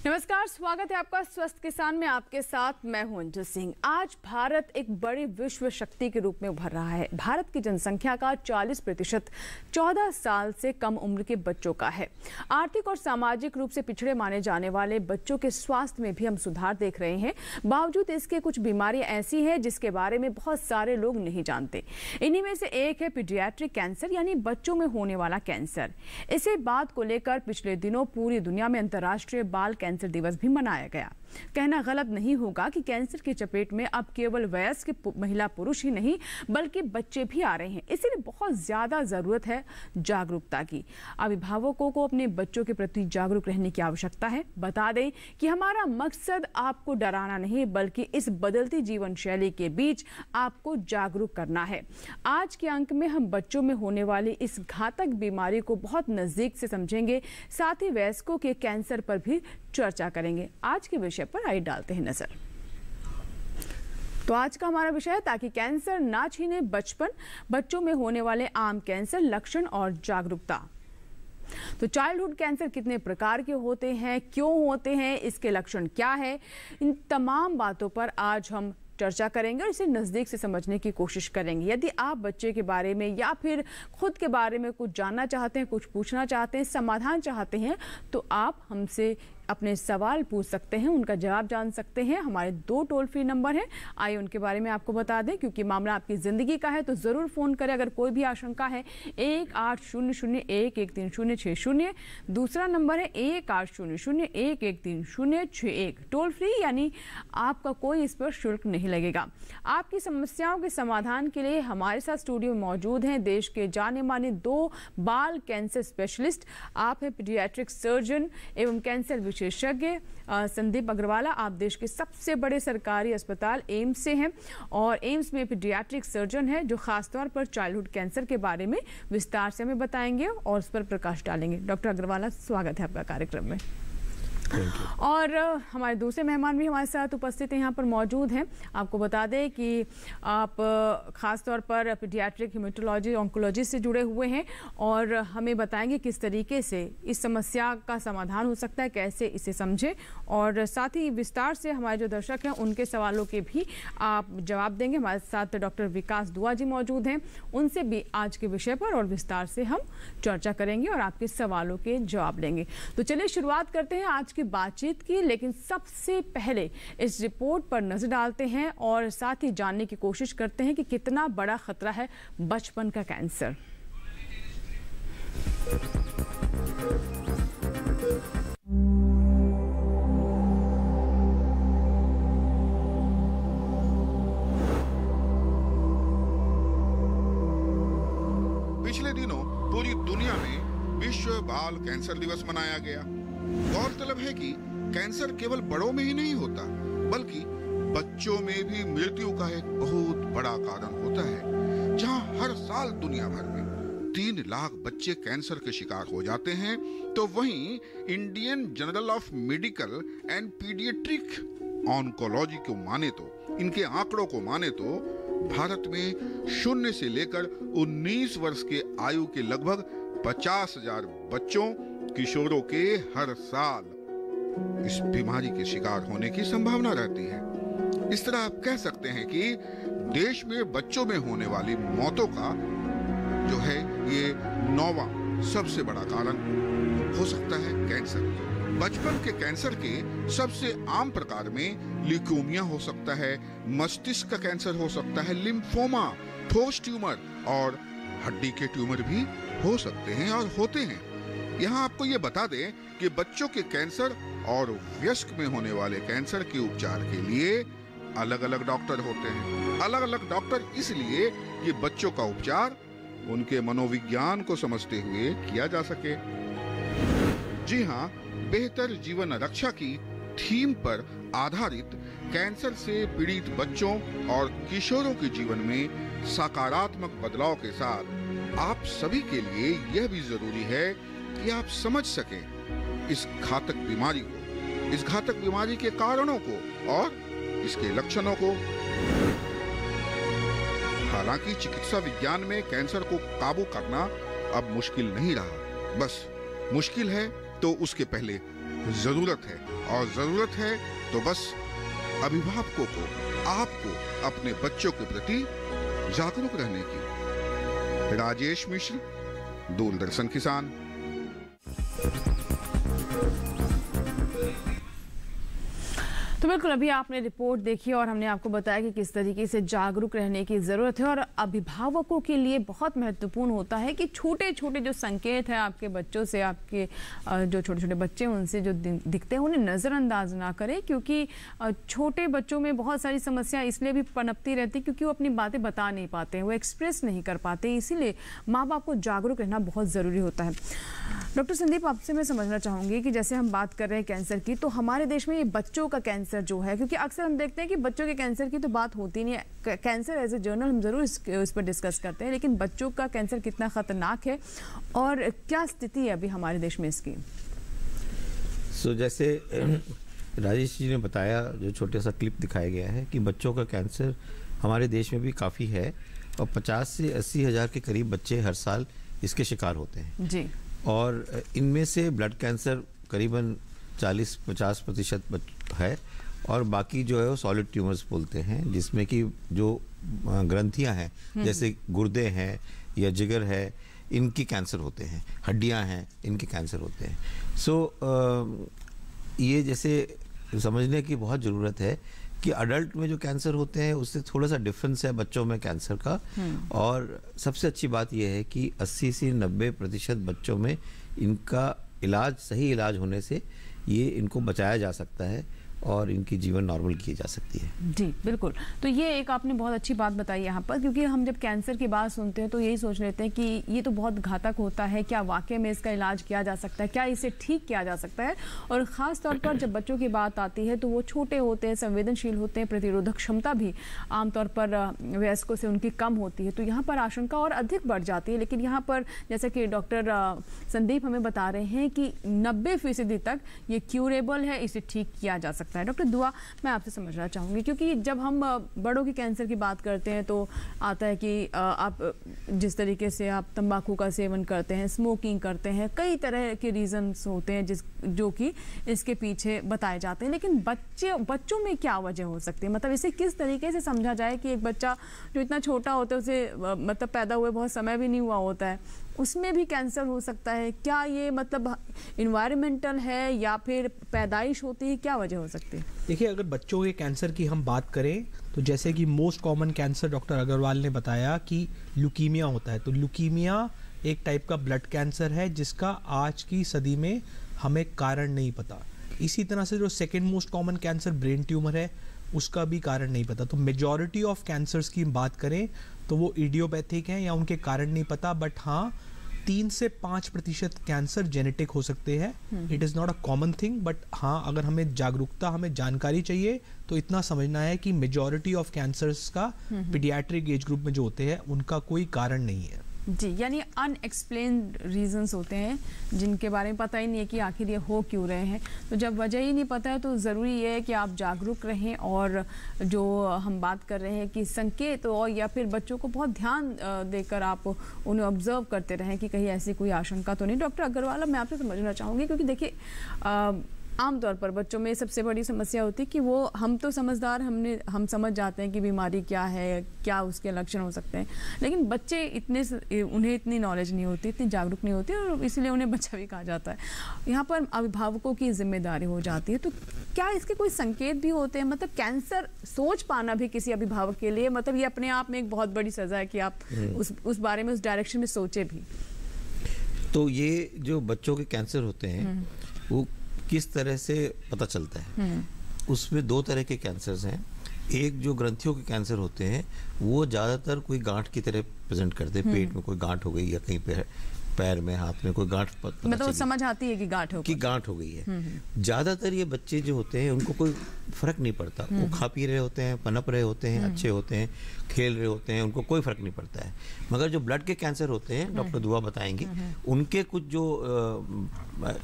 नमस्कार, स्वागत है आपका स्वस्थ किसान में। आपके साथ मैं हूं अंजू सिंह। आज भारत एक बड़ी विश्व शक्ति के रूप में उभर रहा है। भारत की जनसंख्या का 40% 14 साल से कम उम्र के बच्चों का है। आर्थिक और सामाजिक रूप से पिछड़े माने जाने वाले बच्चों के स्वास्थ्य में भी हम सुधार देख रहे हैं। बावजूद इसके कुछ बीमारियां ऐसी हैं जिसके बारे में बहुत सारे लोग नहीं जानते। इन्हीं में से एक है पीडियाट्रिक कैंसर, यानी बच्चों में होने वाला कैंसर। इसी बात को लेकर पिछले दिनों पूरी दुनिया में अंतर्राष्ट्रीय बाल कैंसर दिवस भी मनाया गया। कहना गलत नहीं होगा कि कैंसर की चपेट में अब केवल वयस्क महिला पुरुष ही नहीं बल्कि बच्चे भी आ रहे हैं। इसीलिए बहुत ज्यादा जरूरत है जागरूकता की। अभिभावकों को अपने बच्चों के प्रति जागरूक रहने की आवश्यकता है। बता दें कि हमारा मकसद आपको डराना नहीं बल्कि इस बदलती जीवन शैली के बीच आपको जागरूक करना है। आज के अंक में हम बच्चों में होने वाली इस घातक बीमारी को बहुत नजदीक से समझेंगे, साथ ही वयस्कों के कैंसर पर भी चर्चा करेंगे। आज के विषय पर आइए डालते हैं नजर। तो आज का हमारा विषय है ताकि कैंसर ना छीने बचपन, बच्चों में होने वाले आम कैंसर, लक्षण और जागरूकता। तो चाइल्डहुड कैंसर कितने प्रकार के होते हैं, क्यों होते हैं, इसके लक्षण क्या है, इन तमाम बातों पर आज हम चर्चा करेंगे और इसे नज़दीक से समझने की कोशिश करेंगे। यदि आप बच्चे के बारे में या फिर खुद के बारे में कुछ जानना चाहते हैं, कुछ पूछना चाहते हैं, समाधान चाहते हैं, तो आप हमसे अपने सवाल पूछ सकते हैं, उनका जवाब जान सकते हैं। हमारे 2 टोल फ्री नंबर हैं, आइए उनके बारे में आपको बता दें। क्योंकि मामला आपकी ज़िंदगी का है तो ज़रूर फ़ोन करें अगर कोई भी आशंका है। 1800113060। दूसरा नंबर है 1800113061। टोल फ्री, यानी आपका कोई इस पर शुल्क नहीं लगेगा। आपकी समस्याओं के समाधान के लिए हमारे साथ स्टूडियो में मौजूद हैं देश के जाने माने 2 बाल कैंसर स्पेशलिस्ट। आप हैं पीडियाट्रिक सर्जन एवं कैंसर विशेषज्ञ संदीप अग्रवाला। आप देश के सबसे बड़े सरकारी अस्पताल एम्स से हैं और एम्स में पीडियाट्रिक सर्जन है जो खासतौर पर चाइल्डहुड कैंसर के बारे में विस्तार से हमें बताएंगे और उस पर प्रकाश डालेंगे। डॉक्टर अग्रवाला, स्वागत है आपका कार्यक्रम में। और हमारे दूसरे मेहमान भी हमारे साथ उपस्थित हैं, यहाँ पर मौजूद हैं। आपको बता दें कि आप ख़ास तौर पर पीडियाट्रिक हेमेटोलॉजी ऑन्कोलॉजी से जुड़े हुए हैं और हमें बताएंगे किस तरीके से इस समस्या का समाधान हो सकता है, कैसे इसे समझें, और साथ ही विस्तार से हमारे जो दर्शक हैं उनके सवालों के भी आप जवाब देंगे। हमारे साथ डॉक्टर विकास दुआ जी मौजूद हैं, उनसे भी आज के विषय पर और विस्तार से हम चर्चा करेंगे और आपके सवालों के जवाब लेंगे। तो चलिए शुरुआत करते हैं आज की बातचीत की, लेकिन सबसे पहले इस रिपोर्ट पर नजर डालते हैं और साथ ही जानने की कोशिश करते हैं कि कितना बड़ा खतरा है बचपन का कैंसर। पिछले दिनों पूरी दुनिया में विश्व बाल कैंसर दिवस मनाया गया। गौरतलब है कि कैंसर केवल बड़ों में ही नहीं होता बल्कि बच्चों में भी मृत्यु का एक बहुत बड़ा कारण होता है। जहां हर साल दुनिया भर में 3 लाख बच्चे कैंसर के शिकार हो जाते हैं, तो वहीं Indian journal of medical and paediatric oncology को माने तो, इनके आंकड़ों को माने तो भारत में 0 से लेकर 19 वर्ष के आयु के लगभग 50,000 बच्चों, किशोरों के हर साल इस बीमारी के शिकार होने की संभावना रहती है। इस तरह आप कह सकते हैं कि देश में बच्चों में होने वाली मौतों का जो है ये 9वां सबसे बड़ा कारण हो सकता है कैंसर। बचपन के कैंसर के सबसे आम प्रकार में ल्यूकेमिया हो सकता है, मस्तिष्क का कैंसर हो सकता है, लिम्फोमा, ठोस ट्यूमर और हड्डी के ट्यूमर भी हो सकते हैं और होते हैं। यहाँ आपको ये बता दें कि बच्चों के कैंसर और वयस्क में होने वाले कैंसर के उपचार के लिए अलग अलग डॉक्टर होते हैं। अलग अलग डॉक्टर इसलिए कि बच्चों का उपचार उनके मनोविज्ञान को समझते हुए किया जा सके। जी हाँ, बेहतर जीवन रक्षा की थीम पर आधारित कैंसर से पीड़ित बच्चों और किशोरों के जीवन में सकारात्मक बदलाव के साथ आप सभी के लिए यह भी जरूरी है कि आप समझ सकें इस घातक बीमारी को, इस घातक बीमारी के कारणों को और इसके लक्षणों को। हालांकि चिकित्सा विज्ञान में कैंसर को काबू करना अब मुश्किल नहीं रहा, बस मुश्किल है तो उसके पहले जरूरत है और जरूरत है तो बस अभिभावकों को, आपको अपने बच्चों के प्रति जागरूक रहने की। राजेश मिश्र, दूरदर्शन किसान। तो बिल्कुल अभी आपने रिपोर्ट देखी और हमने आपको बताया कि किस तरीके से जागरूक रहने की ज़रूरत है और अभिभावकों के लिए बहुत महत्वपूर्ण होता है कि छोटे छोटे जो संकेत हैं आपके बच्चों से, आपके जो छोटे छोटे बच्चे उनसे जो दिखते हैं उन्हें नज़रअंदाज ना करें, क्योंकि छोटे बच्चों में बहुत सारी समस्या इसलिए भी पनपती रहती क्योंकि वो अपनी बातें बता नहीं पाते हैं, वो एक्सप्रेस नहीं कर पाते, इसीलिए माँ बाप को जागरूक रहना बहुत ज़रूरी होता है। डॉक्टर संदीप, आपसे मैं समझना चाहूँगी कि जैसे हम बात कर रहे हैं कैंसर की, तो हमारे देश में ये बच्चों का कैंसर जो है, क्योंकि अक्सर हम देखते हैं कि बच्चों के कैंसर की तो बात होती नहीं है, कैंसर एज ए जर्नल हम जरूर इस पर डिस्कस करते हैं, लेकिन बच्चों का कैंसर कितना खतरनाक है और क्या स्थिति है अभी हमारे देश में इसकी? जैसे राजेश जी ने बताया, जो छोटा सा क्लिप दिखाया गया है कि बच्चों का कैंसर हमारे देश में भी काफ़ी है और 50 से 80 हज़ार के करीब बच्चे हर साल इसके शिकार होते हैं जी। और इनमें से ब्लड कैंसर करीबन 40-50% है और बाकी जो है वो सॉलिड ट्यूमर्स बोलते हैं, जिसमें कि जो ग्रंथियां हैं जैसे गुर्दे हैं या जिगर है, इनकी कैंसर होते हैं, हड्डियां हैं, इनके कैंसर होते हैं। ये जैसे समझने की बहुत ज़रूरत है कि अडल्ट में जो कैंसर होते हैं उससे थोड़ा सा डिफरेंस है बच्चों में कैंसर का। और सबसे अच्छी बात यह है कि 80 से 90% बच्चों में इनका इलाज, सही इलाज होने से ये इनको बचाया जा सकता है और इनकी जीवन नॉर्मल की जा सकती है। जी बिल्कुल। तो ये एक आपने बहुत अच्छी बात बताई यहाँ पर, क्योंकि हम जब कैंसर की बात सुनते हैं तो यही सोच लेते हैं कि ये तो बहुत घातक होता है, क्या वाकई में इसका इलाज किया जा सकता है, क्या इसे ठीक किया जा सकता है? और ख़ास तौर पर जब बच्चों की बात आती है तो वो छोटे होते हैं, संवेदनशील होते हैं, प्रतिरोधक क्षमता भी आमतौर पर वयस्कों से उनकी कम होती है, तो यहाँ पर आशंका और अधिक बढ़ जाती है। लेकिन यहाँ पर जैसा कि डॉक्टर संदीप हमें बता रहे हैं कि 90% तक ये क्यूरेबल है, इसे ठीक किया जा सकता है। डॉक्टर दुआ, मैं आपसे समझना चाहूँगी, क्योंकि जब हम बड़ों की कैंसर की बात करते हैं तो आता है कि आप जिस तरीके से आप तंबाकू का सेवन करते हैं, स्मोकिंग करते हैं, कई तरह के रीजंस होते हैं जो कि इसके पीछे बताए जाते हैं। लेकिन बच्चों में क्या वजह हो सकती है? मतलब इसे किस तरीके से समझा जाए कि एक बच्चा जो इतना छोटा होता है, उसे मतलब पैदा हुए बहुत समय भी नहीं हुआ होता है, उसमें भी कैंसर हो सकता है? क्या ये मतलब इन्वायरमेंटल है या फिर पैदाइश होती है, क्या वजह हो सकती है? देखिए, अगर बच्चों के कैंसर की हम बात करें तो जैसे कि most common cancer doctor Agarwal ने बताया कि ल्यूकीमिया होता है। तो ल्यूकीमिया एक टाइप का ब्लड कैंसर है जिसका आज की सदी में हमें कारण नहीं पता। इसी तरह से जो second most common cancer brain tumour है, उसका भी कारण नहीं पता। तो मेजॉरिटी ऑफ कैंसर्स की बात करें तो वो इडियोपैथिक हैं या उनके कारण नहीं पता, बट हाँ 3 से 5% कैंसर जेनेटिक हो सकते हैं। It is not a common thing, but हाँ अगर हमें जागरूकता, हमें जानकारी चाहिए तो इतना समझना है कि मेजॉरिटी ऑफ कैंसर्स का पीडियाट्रिक एज ग्रुप में जो होते हैं उनका कोई कारण नहीं है। जी, यानी अनएक्सप्लेन्ड रीजंस होते हैं जिनके बारे में पता ही नहीं है कि आखिर ये हो क्यों रहे हैं। तो जब वजह ही नहीं पता है तो ज़रूरी ये है कि आप जागरूक रहें और जो हम बात कर रहे हैं कि संकेत और या फिर बच्चों को बहुत ध्यान देकर आप उन्हें ऑब्जर्व करते रहें कि कहीं ऐसी कोई आशंका तो नहीं। डॉक्टर अग्रवाल, मैं आपसे समझना चाहूँगी, क्योंकि देखिए आमतौर पर बच्चों में सबसे बड़ी समस्या होती है कि वो, हम तो समझदार, हम समझ जाते हैं कि बीमारी क्या है, क्या उसके लक्षण हो सकते हैं, लेकिन बच्चे उन्हें इतनी नॉलेज नहीं होती, इतनी जागरूक नहीं होती और इसलिए उन्हें बच्चा भी कहा जाता है। यहाँ पर अभिभावकों की जिम्मेदारी हो जाती है। तो क्या इसके कोई संकेत भी होते हैं? मतलब कैंसर सोच पाना भी किसी अभिभावक के लिए, मतलब ये अपने आप में एक बहुत बड़ी सजा है कि आप उस बारे में, उस डायरेक्शन में सोचे भी। तो ये जो बच्चों के कैंसर होते हैं वो किस तरह से पता चलता है? उसमें 2 तरह के कैंसर्स हैं। एक जो ग्रंथियों के कैंसर होते हैं वो ज़्यादातर कोई गांठ की तरह प्रेजेंट करते हैं। पेट में कोई गांठ हो गई या कहीं पे पैर में, हाथ में कोई गांठ, मतलब समझ आती है कि गांठ हो गई है। ज़्यादातर ये बच्चे जो होते हैं उनको कोई फर्क नहीं पड़ता, वो खा पी रहे होते हैं, पनप रहे होते हैं, अच्छे होते हैं, खेल रहे होते हैं, उनको कोई फर्क नहीं पड़ता है। मगर जो ब्लड के कैंसर होते हैं, डॉक्टर दुआ बताएंगे, उनके कुछ जो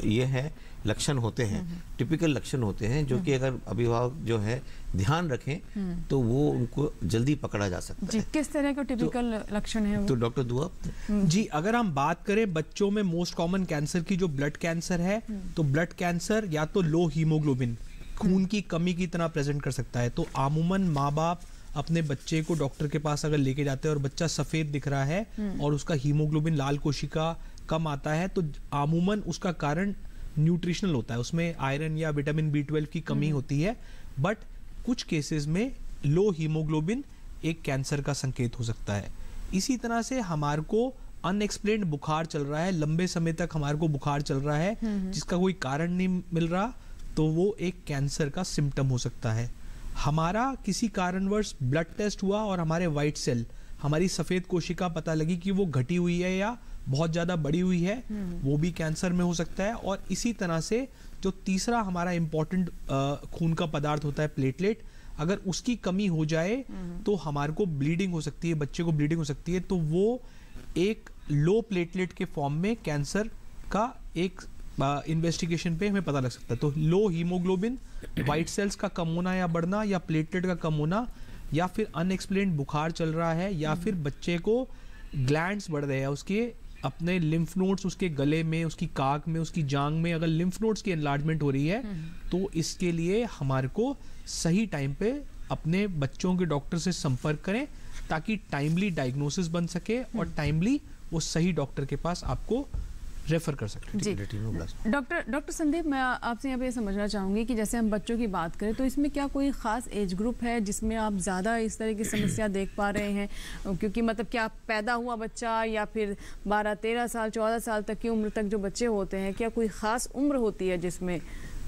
ये है लक्षण होते हैं, टिपिकल लक्षण होते हैं, जो कि अगर अभिभावक जो है ध्यान रखें तो वो उनको जल्दी पकड़ा जा सकता जी, है। किस तरह के टिपिकल लक्षण है वो? तो डॉक्टर दुआ जी, अगर हम बात करें बच्चों में मोस्ट कॉमन कैंसर की, जो ब्लड कैंसर है, तो ब्लड कैंसर या तो लो हीमोग्लोबिन, खून की कमी की तरह प्रेजेंट कर सकता है। तो आमूमन माँ बाप अपने बच्चे को डॉक्टर के पास अगर लेके जाते हैं और बच्चा सफेद दिख रहा है और उसका हीमोग्लोबिन, लाल कोशिका कम आता है, तो आमूमन उसका कारण न्यूट्रिशनल होता है, उसमें आयरन या विटामिन B12 की कमी होती है। बट कुछ केसेस में लो हीमोग्लोबिन एक कैंसर का संकेत हो सकता है। इसी तरह से हमारे को अनएक्सप्लेन्ड बुखार चल रहा है, लंबे समय तक हमारे को बुखार चल रहा है जिसका कोई कारण नहीं मिल रहा, तो वो एक कैंसर का सिम्टम हो सकता है। हमारा किसी कारणवश ब्लड टेस्ट हुआ और हमारे वाइट सेल, हमारी सफेद कोशिका पता लगी कि वो घटी हुई है या बहुत ज़्यादा बड़ी हुई है, वो भी कैंसर में हो सकता है। और इसी तरह से जो तीसरा हमारा इम्पोर्टेंट खून का पदार्थ होता है प्लेटलेट, अगर उसकी कमी हो जाए तो हमारे को ब्लीडिंग हो सकती है, बच्चे को ब्लीडिंग हो सकती है, तो वो एक लो प्लेटलेट के फॉर्म में कैंसर का एक इन्वेस्टिगेशन पे हमें पता लग सकता है। तो लो हीमोग्लोबिन, वाइट सेल्स का कम होना या बढ़ना, या प्लेटलेट का कम होना, या फिर अनएक्सप्लेन्ड बुखार चल रहा है, या फिर बच्चे को ग्लैंड्स बढ़ रहे हैं, उसके अपने लिम्फ नोड्स, उसके गले में, उसकी काक में, उसकी जांग में अगर लिम्फ नोड्स की एनलार्जमेंट हो रही है, तो इसके लिए हमारे को सही टाइम पे अपने बच्चों के डॉक्टर से संपर्क करें ताकि टाइमली डायग्नोसिस बन सके और टाइमली वो सही डॉक्टर के पास आपको रेफर कर सकते जी। डॉक्टर संदीप, मैं आपसे यहाँ पे समझना चाहूँगी कि जैसे हम बच्चों की बात करें तो इसमें क्या कोई ख़ास एज ग्रुप है जिसमें आप ज़्यादा इस तरह की समस्या देख पा रहे हैं? क्योंकि मतलब क्या पैदा हुआ बच्चा या फिर 12-13 साल 14 साल तक की उम्र तक जो बच्चे होते हैं, क्या कोई ख़ास उम्र होती है जिसमें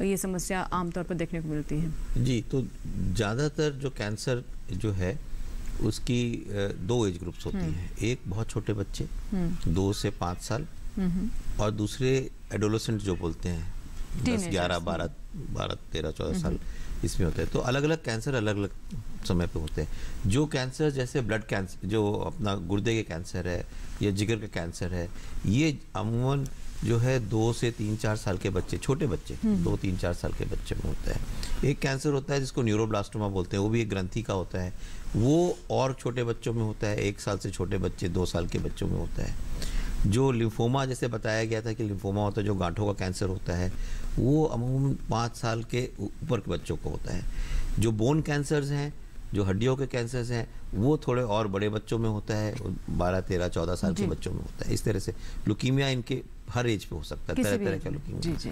ये समस्या आमतौर पर देखने को मिलती है? जी, तो ज़्यादातर जो कैंसर जो है उसकी 2 एज ग्रुप्स होती हैं। एक बहुत छोटे बच्चे 2 से 5 साल, और दूसरे एडोलेसेंट जो बोलते हैं 10, 11, 12, 13, 14 साल, इसमें होते हैं। तो अलग अलग कैंसर अलग अलग समय पे होते हैं। जो कैंसर जैसे ब्लड कैंसर, जो अपना गुर्दे के कैंसर है या जिगर का कैंसर है, ये अमूमन जो है 2 से 3-4 साल के बच्चे, छोटे बच्चे 2-3-4 साल के बच्चे में होता है। एक कैंसर होता है जिसको न्यूरोब्लास्टोमा बोलते हैं, वो भी एक ग्रंथि का होता है, वो और छोटे बच्चों में होता है, 1 साल से छोटे बच्चे, 2 साल के बच्चों में होता है। जो लिम्फोमा, जैसे बताया गया था कि लिम्फोमा होता है, जो गांठों का कैंसर होता है, वो अमूमन 5 साल के ऊपर के बच्चों को होता है। जो बोन कैंसर्स हैं, जो हड्डियों के कैंसर्स हैं, वो थोड़े और बड़े बच्चों में होता है, 12, 13, 14 साल के बच्चों में होता है। इस तरह से लुकीमिया इनके हर एज पे हो सकता है, तरह तरह का लुकीमिया। जी जी।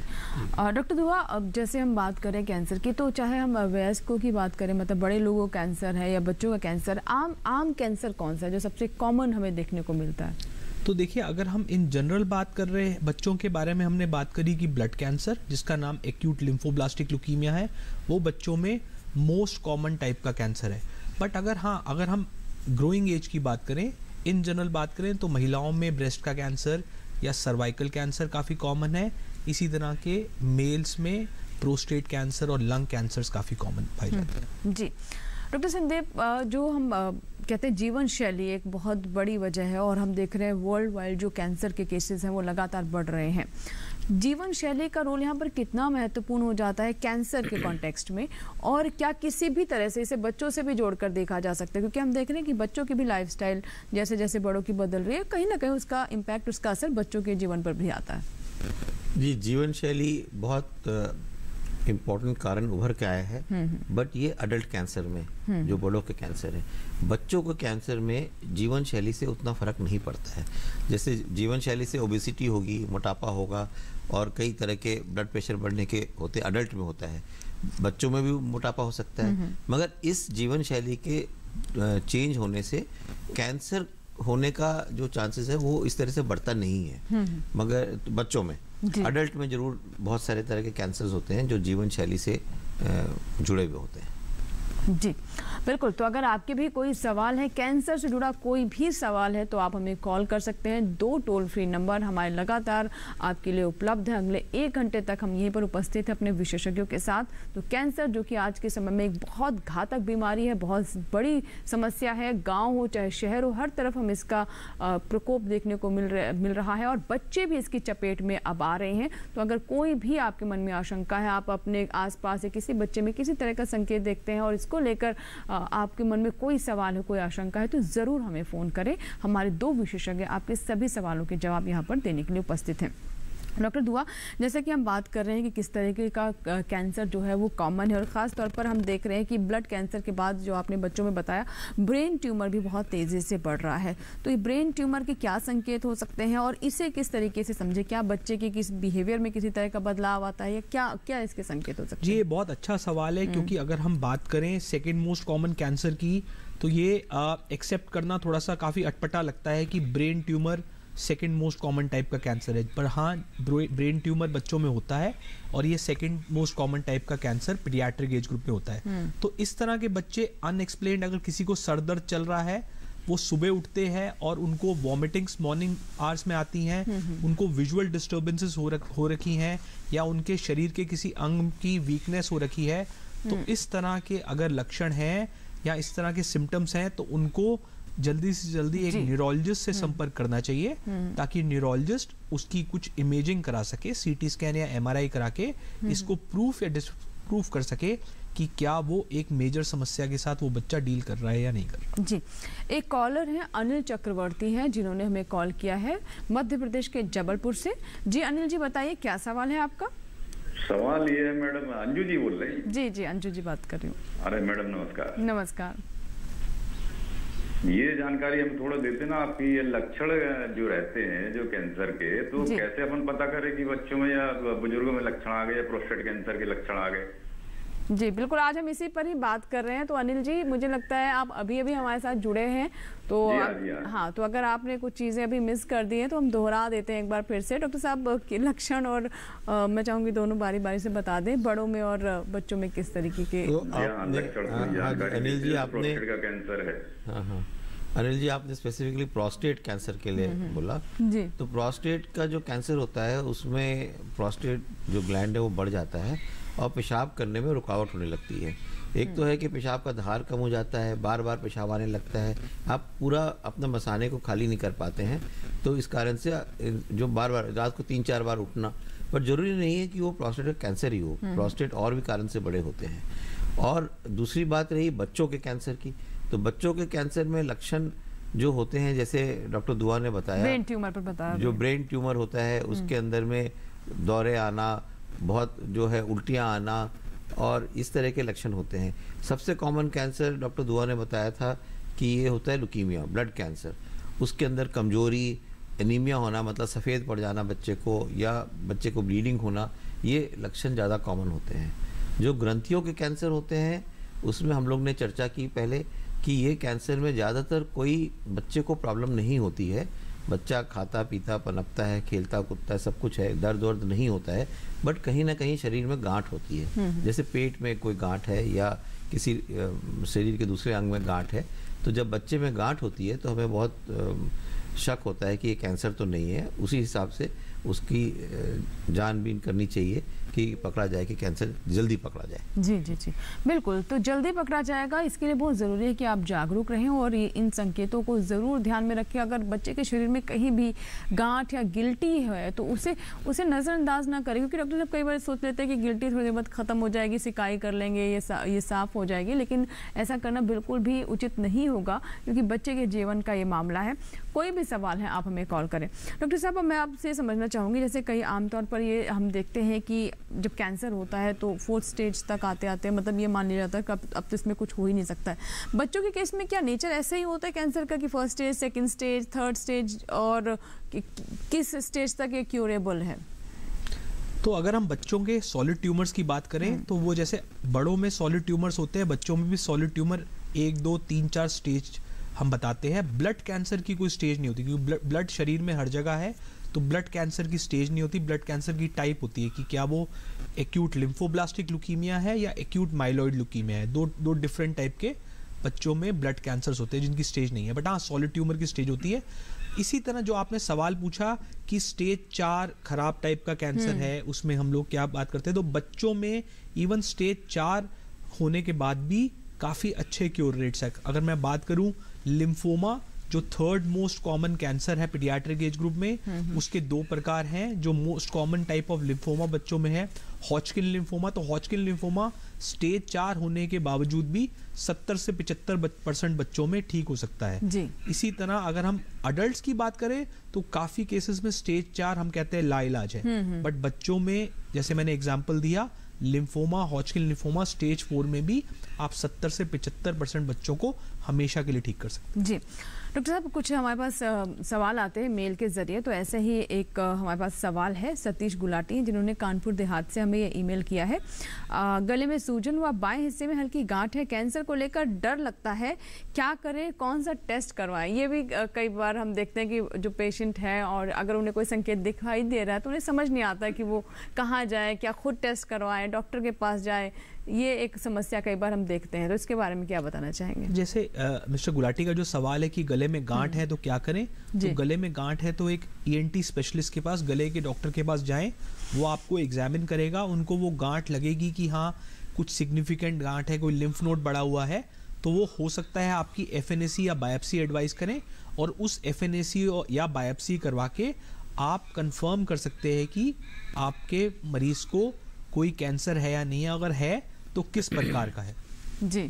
डॉक्टर दुआ, अब जैसे हम बात करें कैंसर की, तो चाहे हम वयस्कों की बात करें, मतलब बड़े लोगों का कैंसर है या बच्चों का कैंसर, आम कैंसर कौन सा है जो सबसे कॉमन हमें देखने को मिलता है? तो देखिए, अगर हम इन जनरल बात कर रहे हैं बच्चों के बारे में, हमने बात करी कि ब्लड कैंसर, जिसका नाम एक्यूट लिम्फोब्लास्टिक ल्यूकीमिया है, वो बच्चों में मोस्ट कॉमन टाइप का कैंसर है। बट अगर हम ग्रोइंग एज की बात करें, इन जनरल बात करें, तो महिलाओं में ब्रेस्ट का कैंसर या सर्वाइकल कैंसर काफ़ी कॉमन है। इसी तरह के मेल्स में प्रोस्टेट कैंसर और लंग कैंसर्स काफ़ी कॉमन पाए जाते हैं। जी डॉक्टर संदीप, जो हम कहते हैं जीवन शैली एक बहुत बड़ी वजह है, और हम देख रहे हैं वर्ल्ड वाइड जो कैंसर के केसेस हैं वो लगातार बढ़ रहे हैं। जीवन शैली का रोल यहाँ पर कितना महत्वपूर्ण हो जाता है कैंसर के कॉन्टेक्स्ट में, और क्या किसी भी तरह से इसे बच्चों से भी जोड़कर देखा जा सकता है? क्योंकि हम देख रहे हैं कि बच्चों की भी लाइफस्टाइल जैसे जैसे बड़ों की बदल रही है, कहीं ना कहीं उसका इम्पैक्ट, उसका असर बच्चों के जीवन पर भी आता है। जी, जीवन शैली बहुत इम्पोर्टेंट कारण उभर के आया है। बट ये अडल्ट कैंसर में, जो बड़ों के कैंसर है, बच्चों के कैंसर में जीवन शैली से उतना फर्क नहीं पड़ता है। जैसे जीवन शैली से ओबेसिटी होगी, मोटापा होगा, और कई तरह के ब्लड प्रेशर बढ़ने के होते अडल्ट में होता है, बच्चों में भी मोटापा हो सकता है। मगर इस जीवन शैली के चेंज होने से कैंसर होने का जो चांसेस है वो इस तरह से बढ़ता नहीं है। मगर बच्चों में, अडल्ट में जरूर बहुत सारे तरह के कैंसर्स होते हैं जो जीवन शैली से जुड़े हुए होते हैं। जी बिल्कुल। तो अगर आपके भी कोई सवाल है, कैंसर से जुड़ा कोई भी सवाल है, तो आप हमें कॉल कर सकते हैं। 2 टोल फ्री नंबर हमारे लगातार आपके लिए उपलब्ध है। अगले 1 घंटे तक हम यहीं पर उपस्थित हैं अपने विशेषज्ञों के साथ। तो कैंसर जो कि आज के समय में एक बहुत घातक बीमारी है, बहुत बड़ी समस्या है, गाँव हो चाहे शहर हो, हर तरफ हम इसका प्रकोप देखने को मिल रहा है और बच्चे भी इसकी चपेट में अब आ रहे हैं। तो अगर कोई भी आपके मन में आशंका है, आप अपने आसपास या किसी बच्चे में किसी तरह का संकेत देखते हैं और इसको लेकर आपके मन में कोई सवाल है, कोई आशंका है, तो ज़रूर हमें फ़ोन करें। हमारे 2 विशेषज्ञ आपके सभी सवालों के जवाब यहाँ पर देने के लिए उपस्थित हैं। डॉक्टर दुआ, जैसे कि हम बात कर रहे हैं कि किस तरीके का कैंसर जो है वो कॉमन है और ख़ास तौर पर हम देख रहे हैं कि ब्लड कैंसर के बाद जो आपने बच्चों में बताया, ब्रेन ट्यूमर भी बहुत तेज़ी से बढ़ रहा है। तो ये ब्रेन ट्यूमर के क्या संकेत हो सकते हैं और इसे किस तरीके से समझे? क्या बच्चे के किस बिहेवियर में किसी तरह का बदलाव आता है या क्या क्या इसके संकेत हो सकते हैं? जी, ये बहुत अच्छा सवाल है, क्योंकि अगर हम बात करें सेकेंड मोस्ट कॉमन कैंसर की, तो ये एक्सेप्ट करना थोड़ा सा काफ़ी अटपटा लगता है कि brain tumour second most common type का कैंसर है। पर हाँ, ब्रेन ट्यूमर बच्चों में होता है और ये सेकेंड मोस्ट कॉमन टाइप का कैंसर पीडियाट्रिक एज ग्रुप में होता है। तो इस तरह के बच्चे अनएक्सप्लेन्ड, अगर किसी को सर दर्द चल रहा है, वो सुबह उठते हैं और उनको वॉमिटिंग्स मॉर्निंग आवर्स में आती हैं, उनको विजुअल डिस्टर्बेंसेस हो रखी हैं या उनके शरीर के किसी अंग की वीकनेस हो रखी है, तो इस तरह के अगर लक्षण हैं या इस तरह के सिम्टम्स हैं, तो उनको जल्दी से जल्दी एक न्यूरोलॉजिस्ट से संपर्क करना चाहिए, ताकि न्यूरोलॉजिस्ट उसकी कुछ इमेजिंग करा सके, सीटी स्कैन या एमआरआई करा के इसको प्रूफ या डिसप्रूफ कर सके कि क्या वो एक मेजर समस्या के साथ वो बच्चा डील कर रहा है या नहीं कर रहा। जी, एक कॉलर है अनिल चक्रवर्ती हैं, जिन्होंने हमें कॉल किया है मध्य प्रदेश के जबलपुर से। जी अनिल जी, बताइए क्या सवाल है आपका? सवाल ये है मैडम, अंजू जी बोल रही हैं? जी जी, अंजू जी बात कर रही हूँ। अरे मैडम नमस्कार। नमस्कार। ये जानकारी हम थोड़ा देते ना, आपकी ये लक्षण जो रहते हैं जो कैंसर के, तो कैसे अपन पता करें कि बच्चों में या बुजुर्गों में लक्षण आ गए या प्रोस्टेट कैंसर के लक्षण आ गए? जी बिल्कुल, आज हम इसी पर ही बात कर रहे हैं। तो अनिल जी, मुझे लगता है आप अभी हमारे साथ जुड़े हैं, तो हाँ, तो अगर आपने कुछ चीज़ें अभी मिस कर दी हैं तो हम दोहरा देते हैं एक बार फिर से। डॉक्टर साहब के लक्षण और मैं चाहूँगी दोनों बारी बारी से बता दें, बड़ों में और बच्चों में किस तरीके के। तो अनिल जी आपने कैंसर है। हाँ, अनिल जी आपने स्पेसिफिकली प्रोस्टेट कैंसर के लिए बोला। जी, तो प्रोस्टेट का जो कैंसर होता है उसमें प्रोस्टेट जो ग्लैंड है वो बढ़ जाता है और पेशाब करने में रुकावट होने लगती है। एक तो है कि पेशाब का धार कम हो जाता है, बार बार पेशाब आने लगता है, आप पूरा अपना मसाने को खाली नहीं कर पाते हैं। तो इस कारण से जो बार बार रात को 3-4 बार उठना, पर जरूरी नहीं है कि वो प्रोस्टेट कैंसर ही हो, प्रोस्टेट और भी कारण से बड़े होते हैं। और दूसरी बात रही बच्चों के कैंसर की, तो बच्चों के कैंसर में लक्षण जो होते हैं, जैसे डॉक्टर दुआ ने बताया, ब्रेन ट्यूमर पर बताया, जो ब्रेन ट्यूमर होता है उसके अंदर में दौरे आना, बहुत जो है उल्टियाँ आना और इस तरह के लक्षण होते हैं। सबसे कॉमन कैंसर डॉक्टर दुआ ने बताया था कि ये होता है ल्यूकीमिया, ब्लड कैंसर। उसके अंदर कमजोरी, एनीमिया होना, मतलब सफ़ेद पड़ जाना बच्चे को, या बच्चे को ब्लीडिंग होना, ये लक्षण ज़्यादा कॉमन होते हैं। जो ग्रंथियों के कैंसर होते हैं उसमें हम लोग ने चर्चा की पहले कि ये कैंसर में ज़्यादातर कोई बच्चे को प्रॉब्लम नहीं होती है, बच्चा खाता पीता पनपता है, खेलता कूदता है, सब कुछ है, दर्द वर्द नहीं होता है, बट कहीं ना कहीं शरीर में गांठ होती है। जैसे पेट में कोई गांठ है या किसी शरीर के दूसरे अंग में गांठ है, तो जब बच्चे में गांठ होती है तो हमें बहुत शक होता है कि ये कैंसर तो नहीं है। उसी हिसाब से उसकी जानबीन करनी चाहिए कि पकड़ा जाए, कि कैंसर जल्दी पकड़ा जाए। जी जी जी बिल्कुल, तो जल्दी पकड़ा जाएगा, इसके लिए बहुत ज़रूरी है कि आप जागरूक रहें और ये इन संकेतों को ज़रूर ध्यान में रखें। अगर बच्चे के शरीर में कहीं भी गांठ या गिल्टी है तो उसे नज़रअंदाज ना करें, क्योंकि डॉक्टर साहब कई बार सोच लेते हैं कि गिल्टी थोड़ी देर बाद ख़त्म हो जाएगी, सिकाई कर लेंगे, ये साफ़ हो जाएगी, लेकिन ऐसा करना बिल्कुल भी उचित नहीं होगा, क्योंकि बच्चे के जीवन का ये मामला है। कोई भी सवाल है आप हमें कॉल करें। डॉक्टर साहब, मैं आपसे समझना चाहूँगी, जैसे कई आमतौर पर ये हम देखते हैं कि जब कैंसर होता है तो 4th स्टेज तक आते मतलब ये मान लिया जाता है कि अब तो इसमें कुछ हो ही नहीं सकता है। बच्चों के केस में क्या नेचर ऐसे ही होता है कैंसर का कि 1st stage, 2nd stage, 3rd stage, और किस स्टेज तक ये क्यूरेबल है? तो अगर हम बच्चों के सॉलिड ट्यूमर्स की बात करें तो वो जैसे बड़ों में सॉलिड ट्यूमर्स होते हैं, बच्चों में भी सॉलिड ट्यूमर 1, 2, 3, 4 स्टेज हम बताते हैं। ब्लड कैंसर की कोई स्टेज नहीं होती, क्योंकि ब्लड शरीर में हर जगह है, तो ब्लड कैंसर की स्टेज नहीं होती, ब्लड कैंसर की टाइप होती है कि क्या वो एक्यूट लिम्फोब्लास्टिक ल्यूकीमिया है या एक्यूट माइलॉइड ल्यूकीमिया है। दो डिफरेंट टाइप के बच्चों में ब्लड कैंसर्स होते हैं जिनकी स्टेज नहीं है, बट हाँ सॉलिड ट्यूमर की स्टेज होती है। इसी तरह जो आपने सवाल पूछा कि स्टेज 4 खराब टाइप का कैंसर है, उसमें हम लोग क्या बात करते हैं, तो बच्चों में इवन स्टेज 4 होने के बाद भी काफ़ी अच्छे क्योर रेट्स है। अगर मैं बात करूं लिम्फोमा जो 3rd मोस्ट कॉमन कैंसर है पीडियाट्रिक एज ग्रुप में, उसके 2 प्रकार हैं। जो most common type of lymphoma बच्चों में है हॉजकिन लिम्फोमा, तो हॉजकिन लिम्फोमा स्टेज 4 होने के बावजूद भी 70 से 75% बच्चों में ठीक हो सकता है जी। इसी तरह अगर हम अडल्ट्स की बात करें तो काफी केसेस में स्टेज 4 हम कहते हैं लाइलाज है, बट बच्चों में जैसे मैंने एग्जांपल दिया लिम्फोमा हॉजकिन लिम्फोमा स्टेज 4 में भी आप 70 से 75% बच्चों को हमेशा के लिए ठीक कर सकते हैं। जी डॉक्टर साहब, कुछ हमारे पास सवाल आते हैं मेल के जरिए, तो ऐसे ही एक हमारे पास सवाल है सतीश गुलाटी जिन्होंने कानपुर देहात से हमें ये ईमेल किया है। गले में सूजन व बाएं हिस्से में हल्की गांठ है, कैंसर को लेकर डर लगता है, क्या करें, कौन सा टेस्ट करवाएं? ये भी कई बार हम देखते हैं कि जो पेशेंट है और अगर उन्हें कोई संकेत दिखाई दे रहा है तो उन्हें समझ नहीं आता कि वो कहाँ जाए, क्या खुद टेस्ट करवाएं, डॉक्टर के पास जाए, ये एक समस्या कई बार हम देखते हैं, तो इसके बारे में क्या बताना चाहेंगे? जैसे मिस्टर गुलाटी का जो सवाल है कि गले में गांठ है तो क्या करें, तो गले में गांठ है तो एक ENT स्पेशलिस्ट के पास, गले के डॉक्टर के पास जाएं, वो आपको एग्जामिन करेगा, उनको वो गांठ लगेगी कि हाँ कुछ सिग्निफिकेंट गांठ है, कोई लिम्फ नोड बढ़ा हुआ है, तो वो हो सकता है आपकी FNAC या बायोप्सी एडवाइस करें और उस FNAC या बायोप्सी करवा के आप कंफर्म कर सकते हैं कि आपके मरीज को कोई कैंसर है या नहीं है, अगर है तो किस प्रकार का है। जी,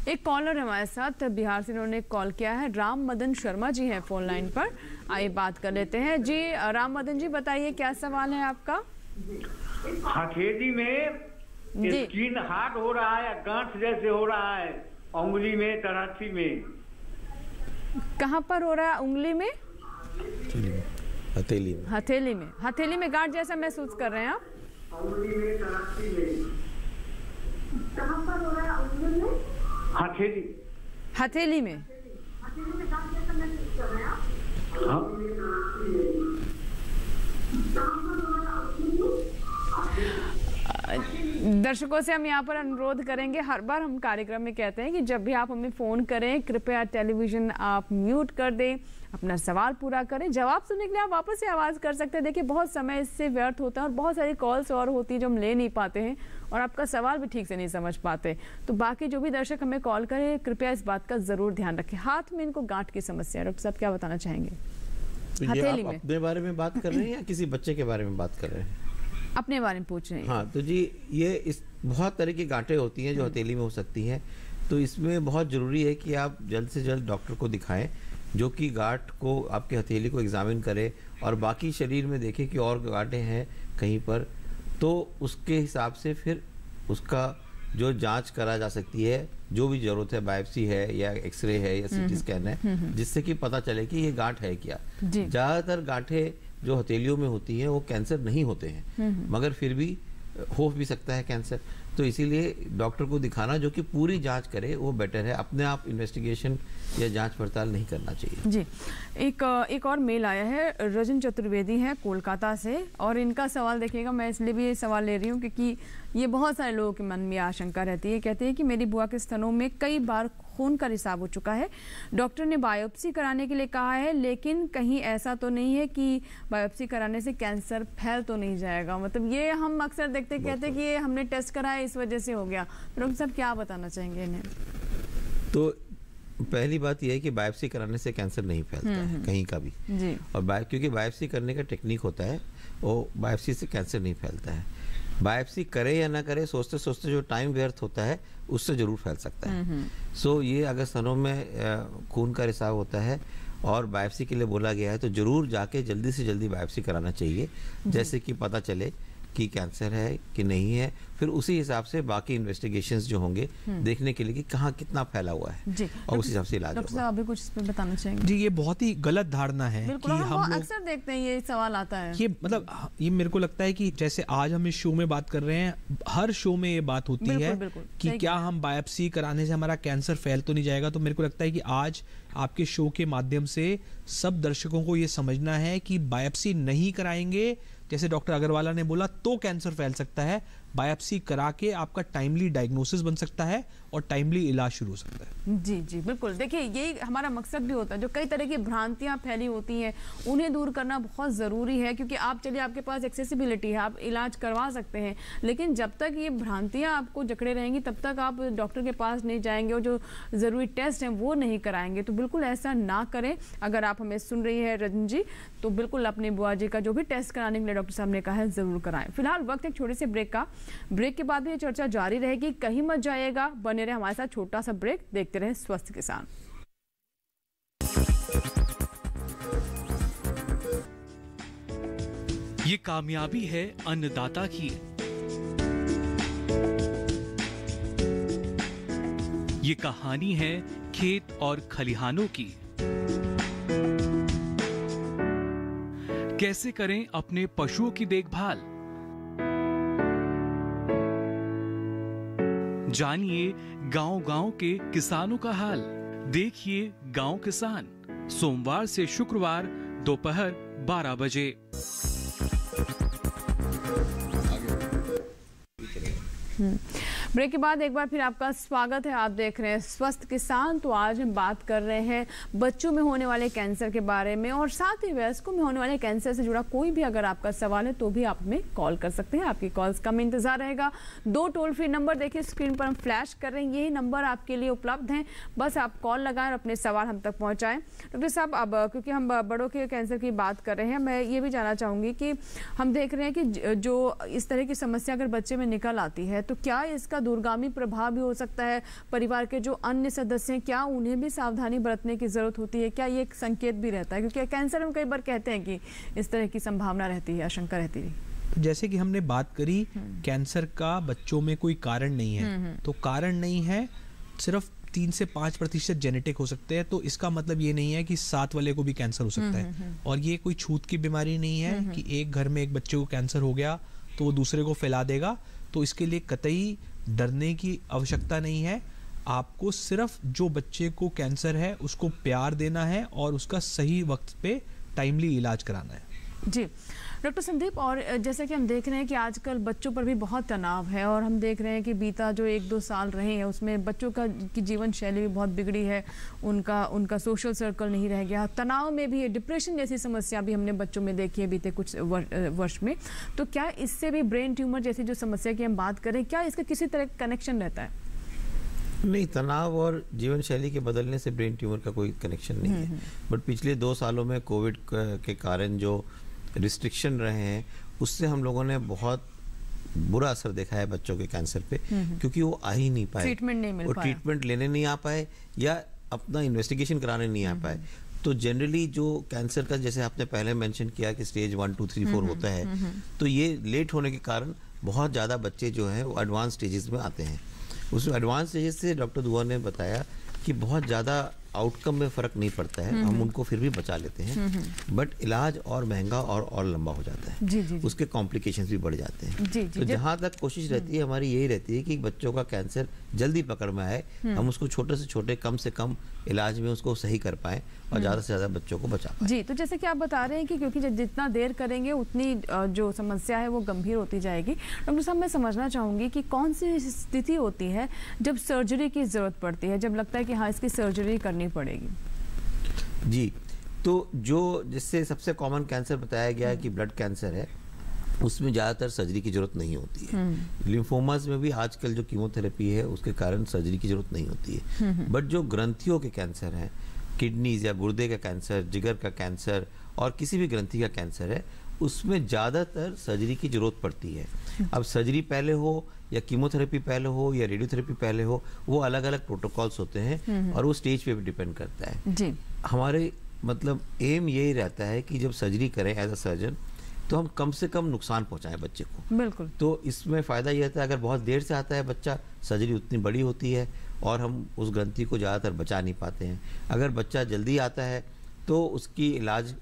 एक कॉलर हमारे साथ बिहार से इन्होंने कॉल किया है, राम मदन शर्मा जी हैं फोन लाइन पर, आइए बात कर लेते हैं। जी राम मदन जी बताइए क्या सवाल है आपका? हथेली में स्किन हार्ड हो रहा है, गांठ जैसे हो रहा है, उंगली में, तराछी में। कहाँ पर हो रहा है? उंगली में, हथेली में। हथेली में, हथेली में गांठ जैसा महसूस कर रहे हैं आप? उंगली में, तराछी में। कहाँ पर हो रहा है? उंगली में, हथेली, हथेली में, हथेली में गांठ जैसा महसूस कर रहे हैं आप? हाँ। दर्शकों से हम यहाँ पर अनुरोध करेंगे, हर बार हम कार्यक्रम में कहते हैं कि जब भी आप हमें फ़ोन करें कृपया टेलीविज़न आप म्यूट कर दें, अपना सवाल पूरा करें, जवाब सुनने के लिए आप वापस से आवाज़ कर सकते हैं। देखिए बहुत समय इससे व्यर्थ होता है और बहुत सारी कॉल्स और होती है जो हम ले नहीं पाते हैं और आपका सवाल भी ठीक से नहीं समझ पाते। तो बाकी जो भी दर्शक हमें कॉल करें कृपया इस बात का ज़रूर ध्यान रखें। हाथ में इनको गांठ की समस्या है, डॉक्टर साहब क्या बताना चाहेंगे? तो ये आप अपने बारे में बात कर रहे हैं या किसी बच्चे के बारे में बात कर रहे हैं? अपने बारे में पूछ रहे हैं। हाँ, तो जी ये इस बहुत तरह की गांठें होती हैं जो हथेली में हो सकती हैं, तो इसमें बहुत ज़रूरी है कि आप जल्द से जल्द डॉक्टर को दिखाएं जो कि गांठ को, आपके हथेली को एग्जामिन करे और बाकी शरीर में देखें कि और गांठें हैं कहीं पर, तो उसके हिसाब से फिर उसका जो जांच करा जा सकती है, जो भी जरूरत है, बायोप्सी है या एक्सरे है या CT स्कैन है, जिससे कि पता चले कि ये गांठ है क्या। ज़्यादातर गांठें जो हथेलियों में होती हैं वो कैंसर नहीं होते हैं, मगर फिर भी हो भी सकता है कैंसर, तो इसीलिए डॉक्टर को दिखाना जो कि पूरी जांच करे वो बेटर है। अपने आप इन्वेस्टिगेशन या जांच पड़ताल नहीं करना चाहिए। जी, एक और मेल आया है, रजन चतुर्वेदी है कोलकाता से, और इनका सवाल देखिएगा, मैं इसलिए भी ये सवाल ले रही हूँ क्योंकि ये बहुत सारे लोगों के मन में आशंका रहती है। कहते हैं कि मेरी बुआ के स्तनों में कई बार खून का रिसाव हो चुका है, डॉक्टर ने बायोप्सी कराने के लिए कहा है, लेकिन कहीं ऐसा तो नहीं है कि बायोप्सी कराने से कैंसर फैल तो नहीं जाएगा? मतलब ये हम अक्सर देखते कहते हैं कि ये हमने टेस्ट कराया इस वजह से हो गया। डॉक्टर साहब क्या बताना चाहेंगे इन्हें? तो पहली बात यह है कि बायोप्सी कराने से कैंसर नहीं फैलता है कहीं का भी जी। और क्योंकि बायोप्सी करने का टेक्निक होता है, वो बायोप्सी से कैंसर नहीं फैलता है। बायोप्सी करे या ना करे, सोचते सोचते जो टाइम व्यर्थ होता है उससे जरूर फैल सकता है। सो ये अगर स्तनों में खून का रिसाव होता है और बायोप्सी के लिए बोला गया है तो जरूर जाके जल्दी से जल्दी बायोप्सी कराना चाहिए, जैसे कि पता चले कि कैंसर है कि नहीं है। फिर उसी हिसाब से बाकी इन्वेस्टिगेशंस जो होंगे देखने के लिए कि कहाँ कितना फैला हुआ है जी। और उस हिसाब से इलाज डॉक्टर होगा। साहब अभी कुछ इस पे बताना चाहेंगे? जी, ये बहुत ही गलत धारणा है बिल्कुल, कि हम हम लोग अक्सर देखते हैं ये सवाल आता है। ये मतलब ये मेरे को लगता है कि जैसे आज हम इस शो में बात कर रहे हैं, हर शो में ये बात होती बिल्कुल, है बिल्कुल, कि सही क्या कहा। हम बायोप्सी कराने से हमारा कैंसर फैल तो नहीं जाएगा। तो मेरे को लगता है कि आज आपके शो के माध्यम से सब दर्शकों को ये समझना है कि बायोप्सी नहीं कराएंगे, जैसे डॉक्टर अग्रवाला ने बोला, तो कैंसर फैल सकता है। बायोप्सी करा के आपका टाइमली डायग्नोसिस बन सकता है और टाइमली इलाज शुरू हो सकता है। जी जी बिल्कुल, देखिए यही हमारा मकसद भी होता है। जो कई तरह की भ्रांतियां फैली होती हैं उन्हें दूर करना बहुत ज़रूरी है, क्योंकि आप चलिए आपके पास एक्सेसिबिलिटी है, आप इलाज करवा सकते हैं, लेकिन जब तक ये भ्रांतियां आपको जकड़े रहेंगी तब तक आप डॉक्टर के पास नहीं जाएंगे और जो ज़रूरी टेस्ट हैं वो नहीं कराएंगे। तो बिल्कुल ऐसा ना करें। अगर आप हमें सुन रही है रजन जी, तो बिल्कुल अपने बुआ जी का जो भी टेस्ट कराने के लिए डॉक्टर साहब ने कहा है ज़रूर कराएं। फिलहाल वक्त एक छोटे से ब्रेक का, ब्रेक के बाद भी ये चर्चा जारी रहेगी, कहीं मत जाइएगा, बने रहे हमारे साथ। छोटा सा ब्रेक, देखते रहे स्वस्थ किसान। ये कामयाबी है अन्नदाता की, ये कहानी है खेत और खलिहानों की। कैसे करें अपने पशुओं की देखभाल, जानिए गांव-गांव के किसानों का हाल। देखिए गांव किसान, सोमवार से शुक्रवार दोपहर 12 बजे। ब्रेक के बाद एक बार फिर आपका स्वागत है। आप देख रहे हैं स्वस्थ किसान। तो आज हम बात कर रहे हैं बच्चों में होने वाले कैंसर के बारे में, और साथ ही वयस्कों में होने वाले कैंसर से जुड़ा कोई भी अगर आपका सवाल है तो भी आप हमें कॉल कर सकते हैं। आपकी कॉल्स का इंतजार रहेगा। 2 टोल फ्री नंबर देखिए स्क्रीन पर हम फ्लैश कर रहे हैं, यही नंबर आपके लिए उपलब्ध हैं। बस आप कॉल लगाएं और अपने सवाल हम तक पहुँचाएँ। डॉक्टर साहब, अब क्योंकि हम बड़ों के कैंसर की बात कर रहे हैं, मैं ये भी जानना चाहूँगी कि हम देख रहे हैं कि जो इस तरह की समस्या अगर बच्चे में निकल आती है तो क्या इसका दूरगामी प्रभाव भी हो सकता है? परिवार के जो अन्य सदस्य हैं, क्या उन्हें भी सावधानी बरतने की जरूरत होती है? क्या ये एक संकेत भी रहता है? क्योंकि कैंसर में कई बार कहते हैं कि इस तरह की संभावना रहती है, आशंका रहती है। जैसे कि हमने बात करी, कैंसर का बच्चों में कोई कारण नहीं है, तो कारण नहीं है, सिर्फ 3 से 5% जेनेटिक हो सकते हैं। तो इसका मतलब ये नहीं है कि 7 वाले को भी कैंसर हो सकता है। और ये कोई छूत की बीमारी नहीं है कि एक घर में एक बच्चे को कैंसर हो गया तो वो दूसरे को फैला देगा। तो इसके लिए कतई डरने की आवश्यकता नहीं है। आपको सिर्फ जो बच्चे को कैंसर है उसको प्यार देना है और उसका सही वक्त पे टाइमली इलाज कराना है। जी डॉक्टर संदीप, और जैसे कि हम देख रहे हैं कि आजकल बच्चों पर भी बहुत तनाव है, और हम देख रहे हैं कि बीता जो 1-2 साल रहे हैं उसमें बच्चों की जीवन शैली भी बहुत बिगड़ी है, उनका सोशल सर्कल नहीं रह गया। तनाव में भी डिप्रेशन जैसी समस्या भी हमने बच्चों में देखी है बीते कुछ वर्ष में। तो क्या इससे भी ब्रेन ट्यूमर जैसी जो समस्या की हम बात करें, क्या इसका किसी तरह का कनेक्शन रहता है? नहीं, तनाव और जीवन शैली के बदलने से ब्रेन ट्यूमर का कोई कनेक्शन नहीं है। बट पिछले 2 सालों में कोविड के कारण जो रिस्ट्रिक्शन रहे हैं उससे हम लोगों ने बहुत बुरा असर देखा है बच्चों के कैंसर पे, क्योंकि वो आ ही नहीं पाए, ट्रीटमेंट नहीं मिल पाया, ट्रीटमेंट लेने नहीं आ पाए या अपना इन्वेस्टिगेशन कराने नहीं आ पाए। तो जनरली जो कैंसर का, जैसे आपने पहले मेंशन किया कि स्टेज 1, 2, 3, 4 होता है, तो ये लेट होने के कारण बहुत ज़्यादा बच्चे जो हैं वो एडवांस स्टेजेस में आते हैं। उस एडवांस स्टेजेस से डॉक्टर दुआ ने बताया कि बहुत ज़्यादा आउटकम में फ़र्क नहीं पड़ता है, हम उनको फिर भी बचा लेते हैं, बट इलाज और महंगा और लंबा हो जाता है। जी, जी, जी। उसके कॉम्प्लिकेशंस भी बढ़ जाते हैं। जी, जी, तो जहाँ तक कोशिश रहती है हमारी यही रहती है कि बच्चों का कैंसर जल्दी पकड़ में आए, हम उसको छोटे से छोटे कम से कम इलाज में उसको सही कर पाएं और ज़्यादा से ज़्यादा बच्चों को बचा पाएं। जी, तो जैसे कि आप बता रहे हैं कि क्योंकि जितना देर करेंगे उतनी जो समस्या है वो गंभीर होती जाएगी। डॉक्टर साहब, मैं समझना चाहूँगी कि कौन सी स्थिति होती है जब सर्जरी की ज़रूरत पड़ती है, जब लगता है कि हाँ इसकी सर्जरी करनी पड़ेगी? जी, तो जो जिससे सबसे कॉमन कैंसर बताया गया है कि ब्लड कैंसर है, उसमें ज़्यादातर सर्जरी की जरूरत नहीं होती है। लिम्फोमास में भी आजकल जो कीमोथेरेपी है उसके कारण सर्जरी की जरूरत नहीं होती है। बट जो ग्रंथियों के कैंसर हैं, किडनीज या गुर्दे का कैंसर, जिगर का कैंसर और किसी भी ग्रंथि का कैंसर है, उसमें ज़्यादातर सर्जरी की जरूरत पड़ती है। अब सर्जरी पहले हो या कीमोथेरेपी पहले हो या रेडियोथेरेपी पहले हो, वो अलग अलग प्रोटोकॉल्स होते हैं और वो स्टेज पे भी डिपेंड करता है। जी, हमारे मतलब एम यही रहता है कि जब सर्जरी करें एज अ सर्जन, तो हम कम से कम नुकसान पहुंचाएं बच्चे को। बिल्कुल। तो इसमें फ़ायदा ये होता है, अगर बहुत देर से आता है बच्चा, सर्जरी उतनी बड़ी होती है और हम उस ग्रंथि को ज़्यादातर बचा नहीं पाते हैं। अगर बच्चा जल्दी आता है तो उसकी इलाज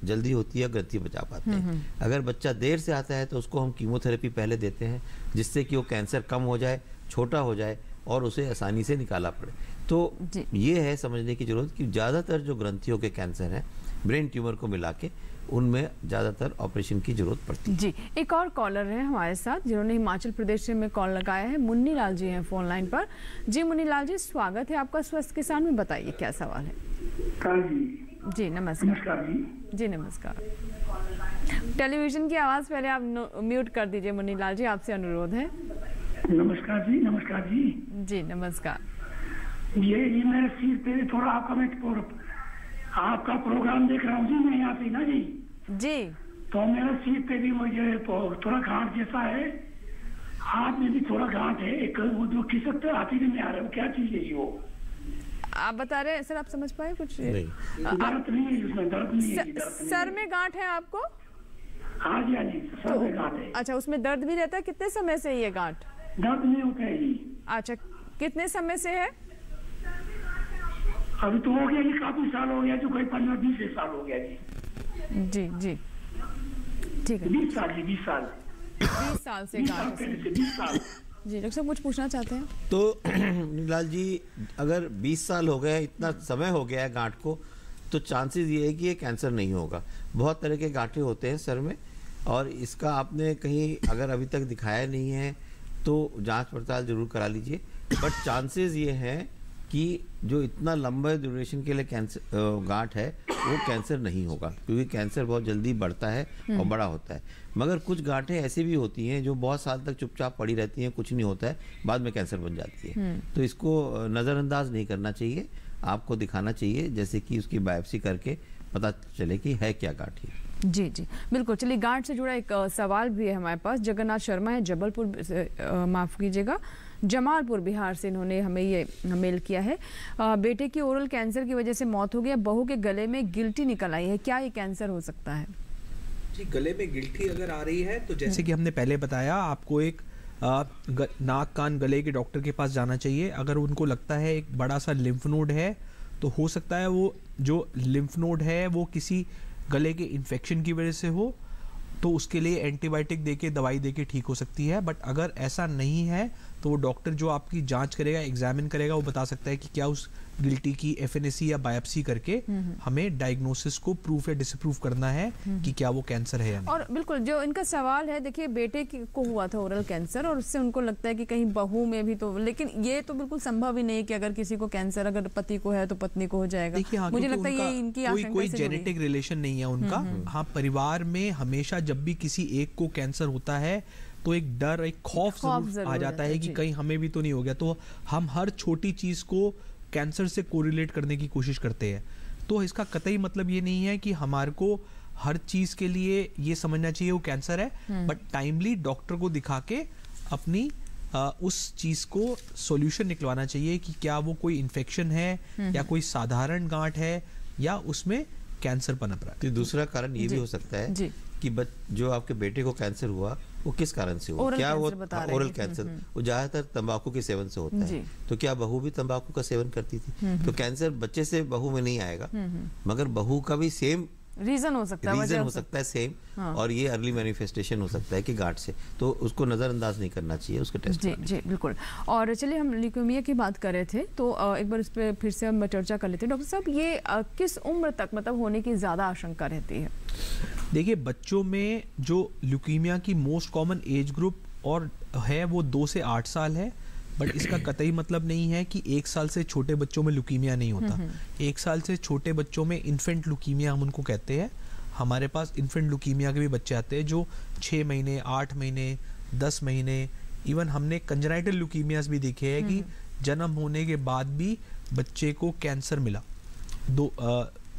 जल्दी होती है, ग्रंथि बचा पाते हैं। अगर बच्चा देर से आता है तो उसको हम कीमोथेरेपी पहले देते हैं, जिससे कि वो कैंसर कम हो जाए, छोटा हो जाए और उसे आसानी से निकाला पड़े। तो ये है समझने की जरूरत कि ज़्यादातर जो ग्रंथियों के कैंसर हैं, ब्रेन ट्यूमर को मिला के, उनमें ज़्यादातर ऑपरेशन की जरूरत पड़ती है। जी, एक और कॉलर है हमारे साथ जिन्होंने हिमाचल प्रदेश से में कॉल लगाया है। मुन्नी लाल जी हैं फोन लाइन पर। जी मुन्नी लाल जी, स्वागत है आपका स्वस्थ किसान में। बताइए क्या सवाल है। जी नमस्कार। नमस्कार जी। जी नमस्कार। टेलीविजन की आवाज़ पहले आप म्यूट कर दीजिए मुन्नी लाल जी, आपसे अनुरोध है। नमस्कार जी। नमस्कार जी। जी नमस्कार। ये मेरे सीट पे थोड़ा आपका प्रोग्राम देख रहा हूँ जी मैं यहाँ पे ना जी। जी। तो मेरे सीट पे भी मुझे थोड़ा गांठ जैसा है, हाथ में भी थोड़ा गांठ है, एक वो जो खिसकते आती नहीं आ रहा है, क्या चीज है जी वो? आप बता रहे हैं सर, आप समझ पाए कुछ? नहीं, दर्द नहीं है उसमें, दर्द नहीं है। सर में गांठ है आपको? हाँ जी, हाँ जी, सर में गांठ है। अच्छा, उसमें दर्द भी रहता है? कितने समय से ये गांठ? दर्द नहीं होता है जी। अच्छा, कितने समय से है? अभी तो हो गया जी, काफी साल हो गया, जो कोई 15-20 साल हो गया जी। जी जी ठीक है। 20 साल जी, 20 साल। 20 साल से गांठ है। 20 साल। जी डॉक्टर साहब कुछ पूछना चाहते हैं? तो नीलाल जी, अगर 20 साल हो गए, इतना समय हो गया है गांठ को, तो चांसेस ये है कि ये कैंसर नहीं होगा। बहुत तरह के गांठें होते हैं सर में, और इसका आपने कहीं अगर अभी तक दिखाया नहीं है तो जांच पड़ताल जरूर करा लीजिए। बट चांसेस ये हैं कि जो इतना लंबे ड्यूरेशन के लिए कैंसर गांठ है वो कैंसर नहीं होगा, क्योंकि कैंसर बहुत जल्दी बढ़ता है और बड़ा होता है। मगर कुछ गांठें ऐसी भी होती हैं जो बहुत साल तक चुपचाप पड़ी रहती हैं, कुछ नहीं होता है, बाद में कैंसर बन जाती है। तो इसको नज़रअंदाज नहीं करना चाहिए, आपको दिखाना चाहिए, जैसे कि उसकी बायोप्सी करके पता चले कि है क्या गांठ है। जी जी बिल्कुल। चलिए, गांठ से जुड़ा एक सवाल भी है हमारे पास। जगन्नाथ शर्मा है जबलपुर, माफ़ कीजिएगा, जमालपुर बिहार से, इन्होंने हमें ये मेल किया है। बेटे की ओरल कैंसर की वजह से मौत हो गई, बहू के गले में गिल्टी निकल आई है, क्या ये कैंसर हो सकता है? जी, गले में गिल्टी अगर आ रही है तो जैसे कि हमने पहले बताया, आपको एक नाक कान गले के डॉक्टर के पास जाना चाहिए। अगर उनको लगता है एक बड़ा सा लिम्फ नोड है, तो हो सकता है वो जो लिम्फ नोड है वो किसी गले के इन्फेक्शन की वजह से हो, तो उसके लिए एंटीबायोटिक देके, दवाई देके ठीक हो सकती है। बट अगर ऐसा नहीं है तो वो डॉक्टर जो आपकी जांच करेगा, एग्जामिन करेगा, वो बता सकता है कि क्या उस गिल्टी की एफएनएसी या बायोप्सी करके हमें डायग्नोसिस को प्रूफ या डिसप्रूव करना है कि क्या वो कैंसर है या नहीं। और बिल्कुल जो इनका सवाल है, देखिए बेटे को हुआ था ओरल कैंसर और उससे उनको लगता है कि कहीं बहू में भी तो, लेकिन ये तो बिल्कुल संभव ही नहीं कि अगर किसी को कैंसर अगर पति को है तो पत्नी को हो जाएगा। देखिए, हाँ, मुझे लगता है ये इनकी आशंका कोई से जेनेटिक रिलेशन नहीं है उनका। हाँ, परिवार में हमेशा जब भी किसी एक को कैंसर होता है तो एक डर, एक खौफ जरूर आ जाता है कि कहीं हमें भी तो नहीं हो गया। तो हम हर छोटी चीज को कैंसर से कोरिलेट करने की कोशिश करते हैं। तो इसका कतई मतलब ये नहीं है कि हमारे को हर चीज के लिए ये समझना चाहिए वो कैंसर है, बट टाइमली डॉक्टर को दिखा के अपनी उस चीज को सॉल्यूशन निकलवाना चाहिए कि क्या वो कोई इन्फेक्शन है या कोई साधारण गांठ है या उसमें कैंसर पनप रहा है। तो दूसरा कारण ये भी हो सकता है कि जो आपके बेटे को कैंसर हुआ वो किस कारण से हुआ? क्या वो ओरल कैंसर वो ज्यादातर तंबाकू के सेवन से होता है। तो क्या बहू भी तंबाकू का सेवन करती थी? तो कैंसर बच्चे से बहू में नहीं आएगा, मगर बहू का भी सेम रीजन हो सकता है सेम। हाँ। और ये अर्ली मैनिफेस्टेशन हो सकता है कि गांठ से, तो उसको नजरअंदाज नहीं करना चाहिए, उसका टेस्ट जी जी बिल्कुल। और चलिए, हम ल्यूकेमिया की बात कर रहे थे तो एक बार इस पर फिर से हम चर्चा कर लेते हैं। डॉक्टर साहब, ये किस उम्र तक मतलब होने की ज्यादा आशंका रहती है? देखिए, बच्चों में जो ल्यूकीमिया की मोस्ट कॉमन एज ग्रुप और है वो 2 से 8 साल है, बट इसका कतई मतलब नहीं है कि 1 साल से छोटे बच्चों में ल्यूकीमिया नहीं होता। 1 साल से छोटे बच्चों में इन्फेंट ल्यूकीमिया हम उनको कहते हैं। हमारे पास इन्फेंट ल्यूकीमिया के भी बच्चे आते हैं जो 6 महीने, 8 महीने, 10 महीने, इवन हमने कंजेनाइटल ल्यूकीमियाज भी देखे हैं कि जन्म होने के बाद भी बच्चे को कैंसर मिला।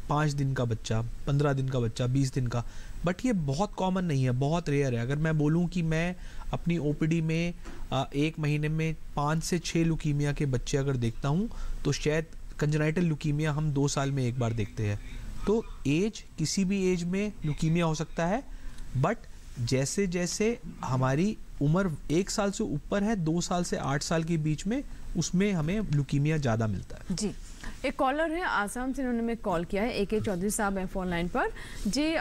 5 दिन का बच्चा, 15 दिन का बच्चा, 20 दिन का, बट ये बहुत कॉमन नहीं है, बहुत रेयर है। अगर मैं बोलूं कि मैं अपनी ओपीडी में 1 महीने में 5 से 6 ल्यूकीमिया के बच्चे अगर देखता हूं, तो शायद कंजेनाइटल ल्यूकीमिया हम 2 साल में एक बार देखते हैं। तो एज, किसी भी एज में ल्यूकीमिया हो सकता है, बट जैसे जैसे हमारी उम्र 1 साल से ऊपर है, 2 साल से 8 साल के बीच में, उसमें हमें ल्यूकीमिया ज़्यादा मिलता है। जी, एक कॉलर है आसाम से, इन्होंने कॉल किया है। AK चौधरी साहब हैं फोन लाइन पर। जी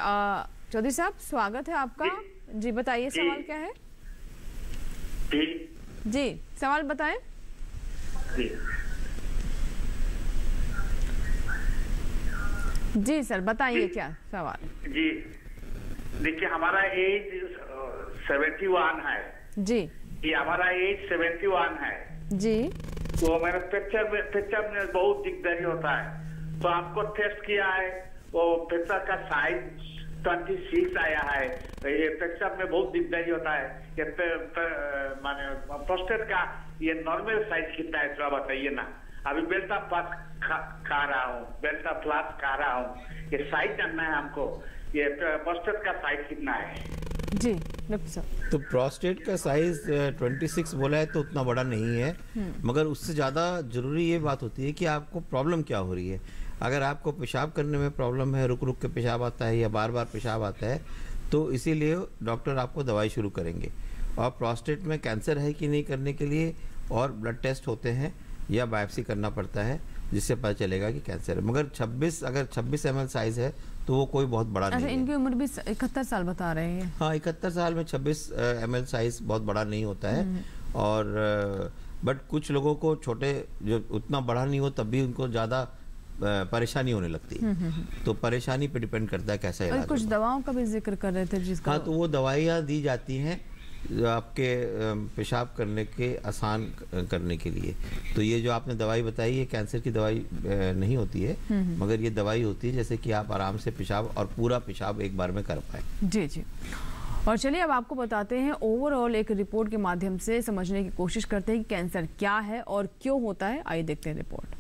चौधरी साहब, स्वागत है आपका। जी बताइए, सवाल क्या है? जी सवाल बताएं। जी सर बताइए क्या सवाल। जी देखिए, हमारा एज 71 है। जी, ये हमारा एज 71 है जी। तो मेरा पिक्चर में बहुत दिक्कत होता है, तो आपको टेस्ट किया है, वो पिक्चर का साइज 26 आया है। ये पिक्चर में बहुत दिक्कत होता है। ये माने प्रोस्टेट का ये नॉर्मल साइज कितना है, तो बताइए ना। अभी बेल्टा प्लस खा रहा हूँ, बेल्टा प्लस खा रहा हूँ। ये साइज जानना है हमको, ये प्रोस्टेट का साइज कितना है? जी तो प्रोस्टेट का साइज 26 बोला है तो उतना बड़ा नहीं है, मगर उससे ज़्यादा जरूरी ये बात होती है कि आपको प्रॉब्लम क्या हो रही है। अगर आपको पेशाब करने में प्रॉब्लम है, रुक रुक के पेशाब आता है या बार बार पेशाब आता है, तो इसीलिए डॉक्टर आपको दवाई शुरू करेंगे। और प्रोस्टेट में कैंसर है कि नहीं करने के लिए और ब्लड टेस्ट होते हैं या बायोप्सी करना पड़ता है, जिससे पता चलेगा कि कैंसर है। मगर 26 ml साइज है तो वो कोई बहुत बड़ा नहीं है। इनकी उम्र भी 71 साल बता रहे हैं। हाँ, 71 साल में 26 ml साइज बहुत बड़ा नहीं होता है। और बट कुछ लोगों को छोटे, जो उतना बड़ा नहीं हो तब भी उनको ज़्यादा परेशानी होने लगती है। तो परेशानी पे डिपेंड करता है कैसा इलाज। कुछ दवाओं का भी जिक्र कर रहे थे जिसका। हाँ, तो वो दवाइयाँ दी जाती हैं आपके पेशाब करने के आसान करने के लिए। तो ये जो आपने दवाई बताई, ये कैंसर की दवाई नहीं होती है, मगर ये दवाई होती है जैसे कि आप आराम से पेशाब और पूरा पेशाब एक बार में कर पाए। जी जी। और चलिए अब आपको बताते हैं, ओवरऑल एक रिपोर्ट के माध्यम से समझने की कोशिश करते हैं कि कैंसर क्या है और क्यों होता है। आइए देखते हैं रिपोर्ट।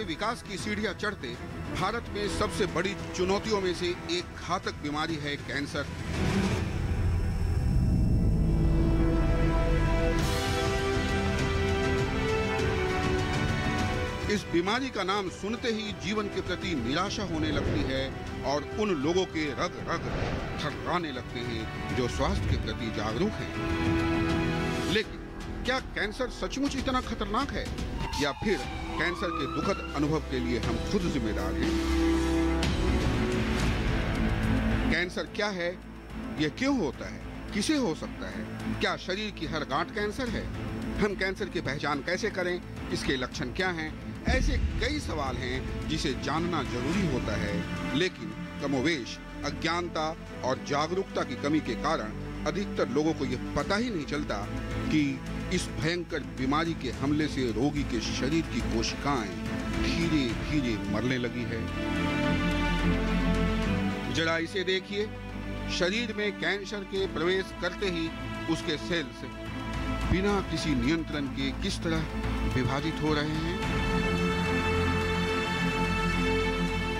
विकास की सीढ़ियां चढ़ते भारत में सबसे बड़ी चुनौतियों में से एक घातक बीमारी है कैंसर। इस बीमारी का नाम सुनते ही जीवन के प्रति निराशा होने लगती है और उन लोगों के रग रग थर्राने लगते हैं जो स्वास्थ्य के प्रति जागरूक हैं। लेकिन क्या कैंसर सचमुच इतना खतरनाक है, या फिर कैंसर के दुखद अनुभव के लिए हम खुद जिम्मेदार हैं? कैंसर क्या है, यह क्यों होता है, किसे हो सकता है, क्या शरीर की हर गांठ कैंसर है, हम कैंसर की पहचान कैसे करें, इसके लक्षण क्या हैं? ऐसे कई सवाल हैं जिसे जानना जरूरी होता है, लेकिन कमोवेश अज्ञानता और जागरूकता की कमी के कारण अधिकतर लोगों को यह पता ही नहीं चलता कि इस भयंकर बीमारी के हमले से रोगी के शरीर की कोशिकाएं धीरे धीरे मरने लगी है। जरा इसे देखिए, शरीर में कैंसर के प्रवेश करते ही उसके सेल्स बिना किसी नियंत्रण के किस तरह विभाजित हो रहे हैं।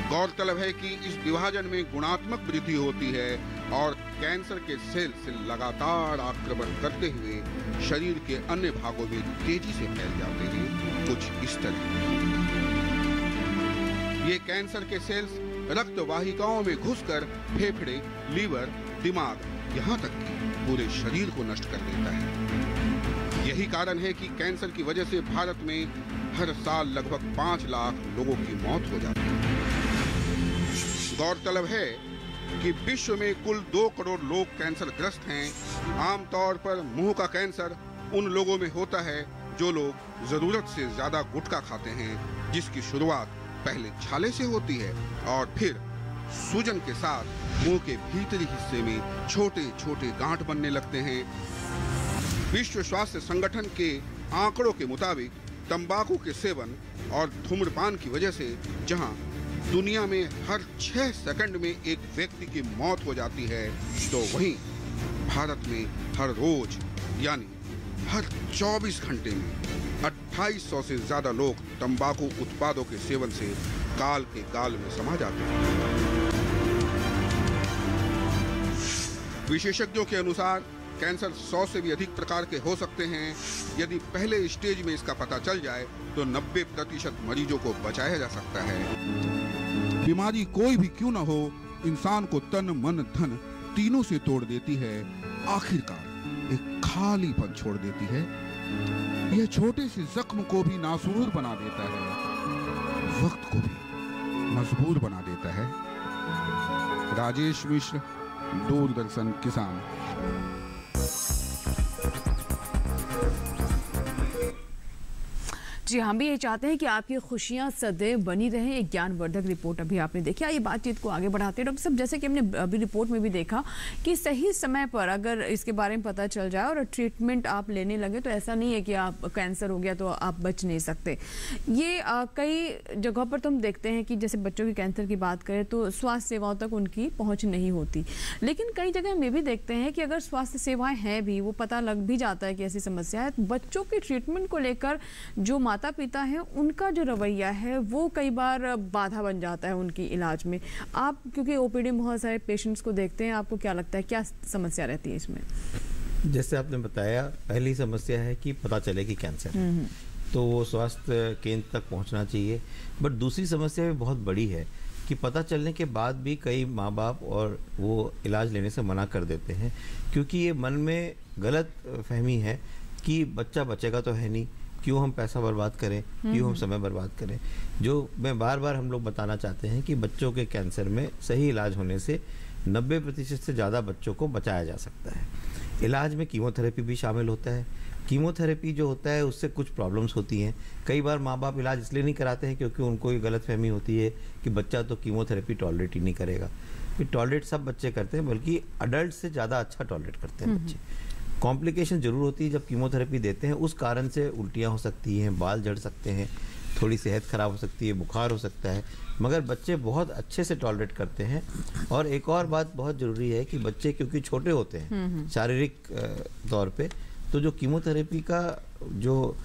गौरतलब है कि इस विभाजन में गुणात्मक वृद्धि होती है और कैंसर के सेल्स लगातार आक्रमण करते हुए शरीर के अन्य भागों में तेजी से फैल जाते हैं, कुछ इस तरह। ये कैंसर के सेल्स रक्त वाहिकाओं में घुसकर फेफड़े, लीवर, दिमाग, यहाँ तक कि पूरे शरीर को नष्ट कर देता है। यही कारण है कि कैंसर की वजह से भारत में हर साल लगभग 5 लाख लोगों की मौत हो जाती है। गौरतलब है कि विश्व में कुल 2 करोड़ लोग कैंसर ग्रस्त हैं। आमतौर पर मुंह का कैंसर उन लोगों में होता है जो लोग जरूरत से ज्यादा गुटखा खाते हैं, जिसकी शुरुआत पहले छाले से होती है और फिर सूजन के साथ मुंह के भीतरी हिस्से में छोटे छोटे गांठ बनने लगते हैं। विश्व स्वास्थ्य संगठन के आंकड़ों के मुताबिक तंबाकू के सेवन और धूम्रपान की वजह से जहां दुनिया में हर 6 सेकंड में एक व्यक्ति की मौत हो जाती है, तो वहीं भारत में हर रोज यानी हर 24 घंटे में 2800 से ज्यादा लोग तंबाकू उत्पादों के सेवन से काल के गाल में समा जाते हैं। विशेषज्ञों के अनुसार कैंसर 100 से भी अधिक प्रकार के हो सकते हैं। यदि पहले स्टेज में इसका पता चल जाए तो 90% मरीजों को बचाया जा सकता है। बीमारी कोई भी क्यों न हो, इंसान को तन मन धन तीनों से तोड़ देती है। आखिरकार एक खालीपन छोड़ देती है। यह छोटे से जख्म को भी नासूर बना देता है, वक्त को भी मजबूर बना देता है। राजेश मिश्र, दूरदर्शन किसान। जी, हम भी ये चाहते हैं कि आपकी खुशियां सदैव बनी रहें। एक ज्ञानवर्धक रिपोर्ट अभी आपने देखी। आइए बातचीत को आगे बढ़ाते हैं। डॉक्टर साहब, जैसे कि हमने अभी रिपोर्ट में भी देखा कि सही समय पर अगर इसके बारे में पता चल जाए और ट्रीटमेंट आप लेने लगे तो ऐसा नहीं है कि आप कैंसर हो गया तो आप बच नहीं सकते। ये कई जगहों पर तो हम देखते हैं कि जैसे बच्चों के कैंसर की बात करें तो स्वास्थ्य सेवाओं तक उनकी पहुँच नहीं होती, लेकिन कई जगह हम ये भी देखते हैं कि अगर स्वास्थ्य सेवाएँ हैं भी, वो पता लग भी जाता है कि ऐसी समस्या है, तो बच्चों के ट्रीटमेंट को लेकर जो माता पिता है उनका जो रवैया है वो कई बार बाधा बन जाता है उनकी इलाज में। आप क्योंकि ओपीडी में बहुत सारे पेशेंट्स को देखते हैं, आपको क्या लगता है क्या समस्या रहती है इसमें? जैसे आपने बताया, पहली समस्या है कि पता चले कि कैंसर है तो वो स्वास्थ्य केंद्र तक पहुंचना चाहिए। बट दूसरी समस्या भी बहुत बड़ी है कि पता चलने के बाद भी कई माँ बाप और वो इलाज लेने से मना कर देते हैं, क्योंकि ये मन में गलत फहमी है कि बच्चा बचेगा तो है नहीं, क्यों हम पैसा बर्बाद करें, क्यों हम समय बर्बाद करें। जो मैं बार बार हम लोग बताना चाहते हैं कि बच्चों के कैंसर में सही इलाज होने से 90% से ज़्यादा बच्चों को बचाया जा सकता है। इलाज में कीमोथेरेपी भी शामिल होता है। कीमोथेरेपी जो होता है उससे कुछ प्रॉब्लम्स होती हैं। कई बार माँ बाप इलाज इसलिए नहीं कराते हैं क्योंकि उनको ये गलतफहमी होती है कि बच्चा तो कीमोथेरेपी टॉलरेट ही नहीं करेगा। फिर टॉलरेट सब बच्चे करते हैं, बल्कि अडल्ट से ज़्यादा अच्छा टॉलरेट करते हैं बच्चे। कॉम्प्लिकेशन जरूर होती है जब कीमोथेरेपी देते हैं, उस कारण से उल्टियाँ हो सकती हैं, बाल झड़ सकते हैं, थोड़ी सेहत खराब हो सकती है, बुखार हो सकता है, मगर बच्चे बहुत अच्छे से टॉलरेट करते हैं। और एक और बात बहुत ज़रूरी है कि बच्चे क्योंकि छोटे होते हैं शारीरिक तौर पे, तो जो कीमोथेरेपी का जो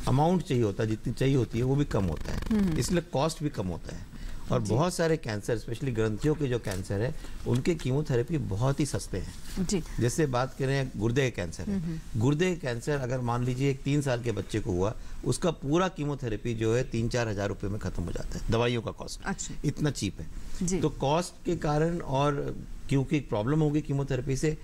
अमाउंट चाहिए होता है, जितनी चाहिए होती है, वो भी कम होता है, इसलिए कॉस्ट भी कम होता है। और बहुत सारे कैंसर, स्पेशली ग्रंथियों के जो कैंसर है, उनके कीमोथेरेपी बहुत ही सस्ते हैं जी। जैसे बात करें गुर्दे के कैंसर है, गुर्दे के कैंसर अगर मान लीजिए एक 3 साल के बच्चे को हुआ, उसका पूरा कीमोथेरेपी जो है 3-4 हज़ार रुपये में खत्म हो जाता है। दवाइयों का कॉस्ट इतना चीप है। तो कॉस्ट के कारण और क्योंकि प्रॉब्लम होगी कीमोथेरेपी से,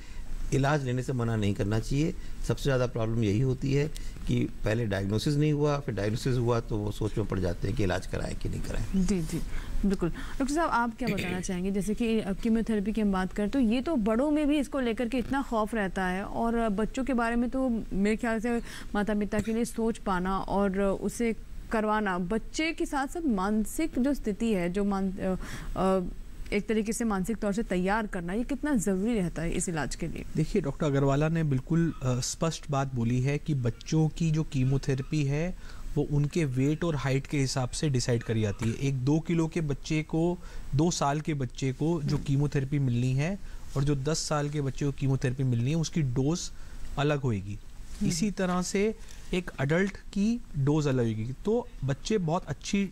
इलाज लेने से मना नहीं करना चाहिए। सबसे ज़्यादा प्रॉब्लम यही होती है कि पहले डायग्नोसिस नहीं हुआ, फिर डायग्नोसिस हुआ तो वो सोच में पड़ जाते हैं कि इलाज कराएं कि नहीं कराएं। जी जी बिल्कुल। डॉक्टर साहब, आप क्या बताना चाहेंगे? जैसे कि कीमोथेरेपी की हम बात करें तो ये तो बड़ों में भी इसको लेकर के इतना खौफ रहता है, और बच्चों के बारे में तो मेरे ख्याल से माता पिता के लिए सोच पाना और उसे करवाना, बच्चे के साथ साथ मानसिक जो स्थिति है, जो एक तरीके से मानसिक तौर से तैयार करना, ये कितना ज़रूरी रहता है इस इलाज के लिए? देखिए, डॉक्टर अग्रवाला ने बिल्कुल स्पष्ट बात बोली है कि बच्चों की जो कीमोथेरेपी है वो उनके वेट और हाइट के हिसाब से डिसाइड करी जाती है। एक 2 किलो के बच्चे को, 2 साल के बच्चे को जो कीमोथेरेपी मिलनी है और जो 10 साल के बच्चे को कीमोथेरेपी मिलनी है, उसकी डोज अलग होएगी। इसी तरह से एक अडल्ट की डोज अलग होगी। तो बच्चे बहुत अच्छी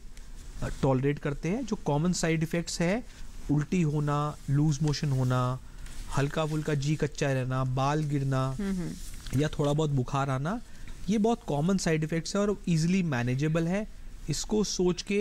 टॉलरेट करते हैं। जो कॉमन साइड इफ़ेक्ट्स है, उल्टी होना, लूज मोशन होना, हल्का फुल्का जी कच्चा रहना, बाल गिरना या थोड़ा बहुत बुखार आना, ये बहुत कॉमन साइड इफ़ेक्ट्स है और इजीली मैनेजेबल है। इसको सोच के